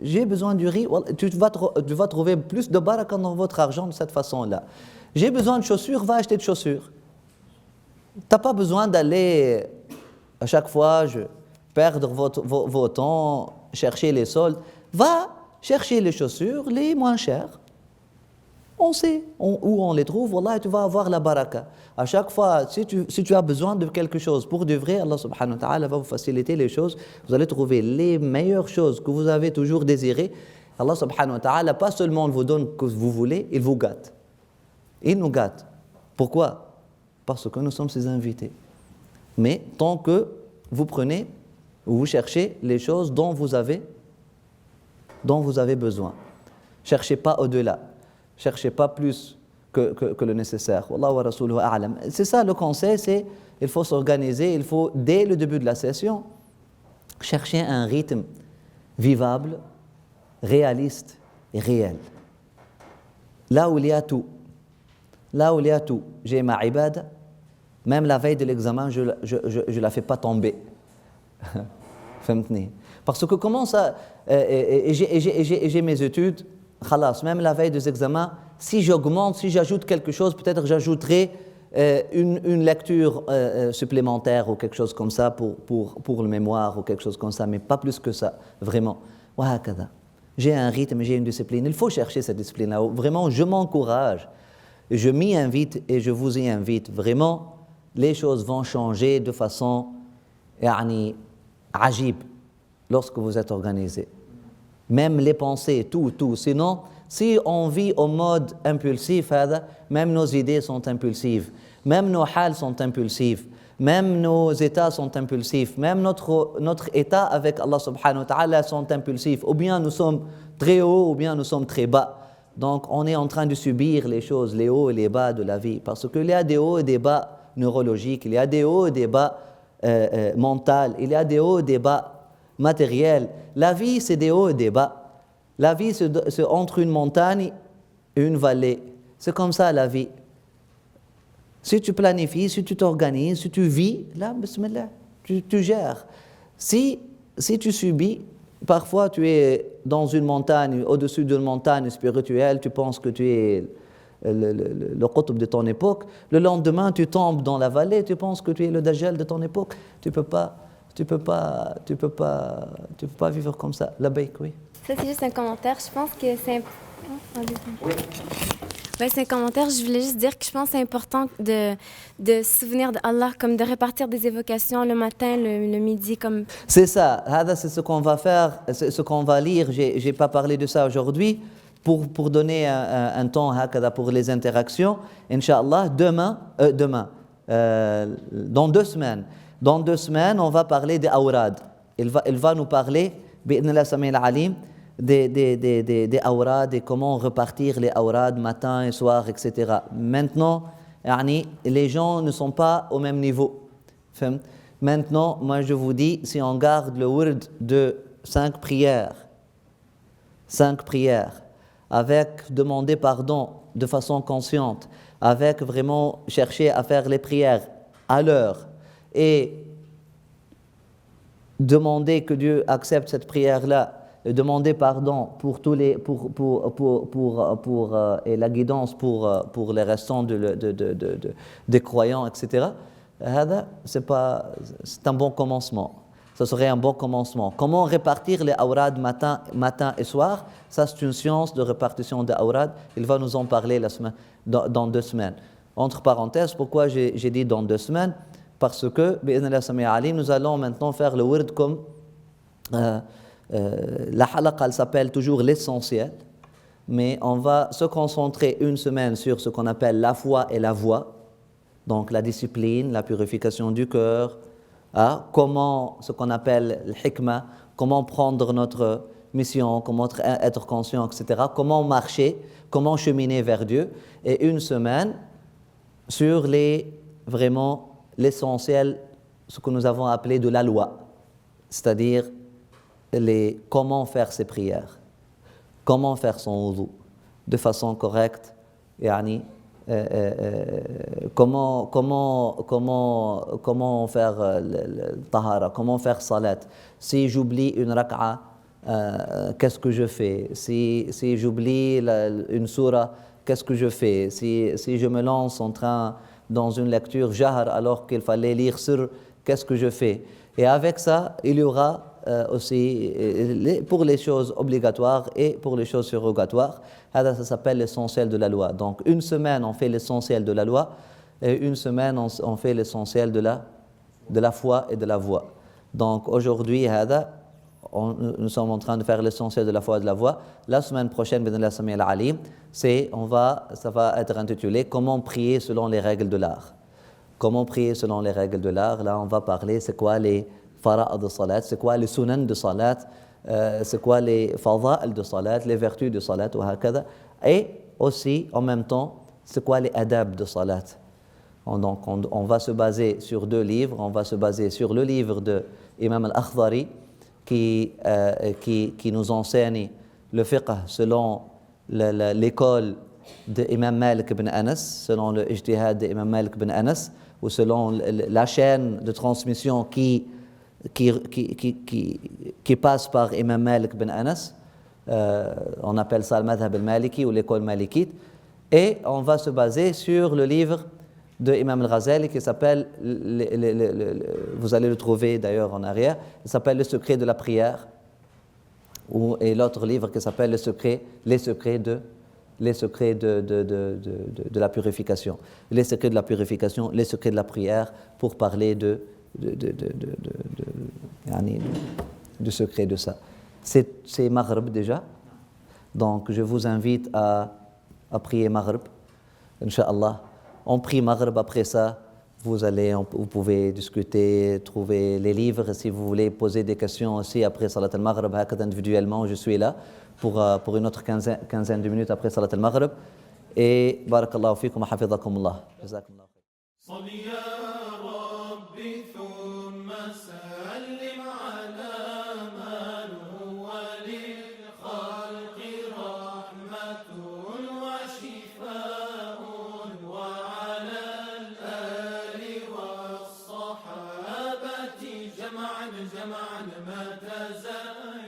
J'ai besoin du riz. Tu vas trouver plus de baraka dans votre argent de cette façon-là. J'ai besoin de chaussures, va acheter de chaussures. Tu n'as pas besoin d'aller à chaque fois perdre votre temps, chercher les soldes. Va chercher les chaussures les moins chères. On sait où on les trouve, wallah, tu vas avoir la baraka. À chaque fois, si tu as besoin de quelque chose pour de vrai, Allah subhanahu wa ta'ala va vous faciliter les choses. Vous allez trouver les meilleures choses que vous avez toujours désirées. Allah subhanahu wa ta'ala, pas seulement vous donne ce que vous voulez, il vous gâte. Il nous gâte. Pourquoi? Parce que nous sommes ses invités. Mais tant que vous prenez ou vous cherchez les choses dont vous avez besoin. Cherchez pas au-delà. Cherchez pas plus que le nécessaire. Wallahu wa rasuluhu a'lam. C'est ça le conseil, c'est il faut s'organiser, il faut dès le début de la session chercher un rythme vivable, réaliste et réel. Là où il y a tout. J'ai ma ibada, même la veille de l'examen, je la fais pas tomber. Parce que comment ça j'ai mes études. Khalas, même la veille des examens, si j'ajoute quelque chose, peut-être j'ajouterai une lecture supplémentaire ou quelque chose comme ça pour le mémoire ou quelque chose comme ça, mais pas plus que ça, vraiment. J'ai un rythme, j'ai une discipline. Il faut chercher cette discipline-là. Vraiment, je m'encourage, je m'y invite et je vous y invite. Vraiment, les choses vont changer de façon ajib lorsque vous êtes organisé. Même les pensées, tout. Sinon, si on vit au mode impulsif, même nos idées sont impulsives, même nos hals sont impulsifs, même nos états sont impulsifs, même notre état avec Allah subhanahu wa ta'ala sont impulsifs. Ou bien nous sommes très hauts, ou bien nous sommes très bas. Donc on est en train de subir les choses, les hauts et les bas de la vie. Parce qu'il y a des hauts et des bas neurologiques, il y a des hauts et des bas mentaux, il y a des hauts et des bas matériel. La vie, c'est des hauts et des bas. La vie, c'est entre une montagne et une vallée. C'est comme ça la vie. Si tu planifies, si tu t'organises, si tu vis, là, bismillah, tu gères. Si tu subis, parfois tu es dans une montagne, au-dessus d'une montagne spirituelle, tu penses que tu es le qutb de ton époque. Le lendemain, tu tombes dans la vallée, tu penses que tu es le dajjal de ton époque. Tu peux pas vivre comme ça. La baik, oui. Ça, c'est juste un commentaire. Je pense que c'est... Oui. Ben, c'est un commentaire. Je voulais juste dire que je pense que c'est important de se souvenir d'Allah, comme de répartir des évocations le matin, le midi. Comme... C'est ça. C'est ce qu'on va faire, c'est ce qu'on va lire. Je n'ai pas parlé de ça aujourd'hui. pour donner un temps hakada pour les interactions, Inch'Allah, dans 2 semaines. Dans 2 semaines, on va parler des awrad. Il va nous parler, bi'idhnillah Sami al-Alim, des awrad et comment repartir les awrad matin et soir, etc. Maintenant, les gens ne sont pas au même niveau. Maintenant, moi je vous dis, si on garde le wird de 5 prières, avec demander pardon de façon consciente, avec vraiment chercher à faire les prières à l'heure et demander que Dieu accepte cette prière-là, et demander pardon pour tous les et la guidance pour les restants des croyants, etc. C'est un bon commencement. Ça serait un bon commencement. Comment répartir les awrad matin et soir? Ça, c'est une science de répartition des awrad. Il va nous en parler dans 2 semaines. Entre parenthèses, pourquoi j'ai dit dans 2 semaines? Parce que, bi'idhnillah Sami al-Alim, nous allons maintenant faire le wird comme la halaqa, elle s'appelle toujours l'essentiel, mais on va se concentrer 1 semaine sur ce qu'on appelle la foi et la voie, donc la discipline, la purification du cœur, comment, ce qu'on appelle l'hikmah, comment prendre notre mission, comment être conscient, etc., comment marcher, comment cheminer vers Dieu, et 1 semaine sur vraiment l'essentiel, ce que nous avons appelé de la loi, c'est-à-dire comment faire ses prières, comment faire son wudu de façon correcte, comment faire le tahara, comment faire salat. Si j'oublie une rak'a, qu'est-ce que je fais? Si j'oublie une surah, qu'est-ce que je fais? Si je me lance dans une lecture jahr alors qu'il fallait lire sur, qu'est-ce que je fais? Et avec ça, il y aura aussi pour les choses obligatoires et pour les choses surrogatoires. Ça s'appelle l'essentiel de la loi. Donc 1 semaine on fait l'essentiel de la loi et 1 semaine on fait l'essentiel de la foi et de la voie. Donc aujourd'hui nous sommes en train de faire l'essentiel de la foi et de la voie. La semaine prochaine, bi'idhnillah Sami al-Alim, ça va être intitulé comment prier selon les règles de l'art. Comment prier selon les règles de l'art? Là on va parler c'est quoi les fara'ad de salat, c'est quoi les sunan de salat, c'est quoi les fada'al de salat, les vertus de salat, et aussi en même temps c'est quoi les adab de salat. Donc on va se baser sur 2 livres. On va se baser sur le livre de Imam al-Akhdari qui nous enseigne le fiqh selon l'école d'Imam Malik ibn Anas, selon le ijtihad d'Imam Malik ibn Anas, ou selon la chaîne de transmission qui passe par Imam Malik ibn Anas. On appelle ça le madhab al-maliki ou l'école malikite. Et on va se baser sur le livre de Imam al-Ghazali qui s'appelle, vous allez le trouver d'ailleurs en arrière, il s'appelle Le secret de la prière, et l'autre livre qui s'appelle Les secrets de la purification. Les secrets de la purification, les secrets de la prière, pour parler du secret de ça. C'est Maghrib déjà, donc je vous invite à prier Maghrib, Inch'Allah. On prie Maghrib, après ça, vous pouvez discuter, trouver les livres. Si vous voulez poser des questions aussi après Salat al-Maghrib, individuellement, je suis là pour une autre quinzaine de minutes après Salat al-Maghrib. Et barakallahu fikum wa hafidhakumullah. Jazakumullah khair. جمعا ما تزايد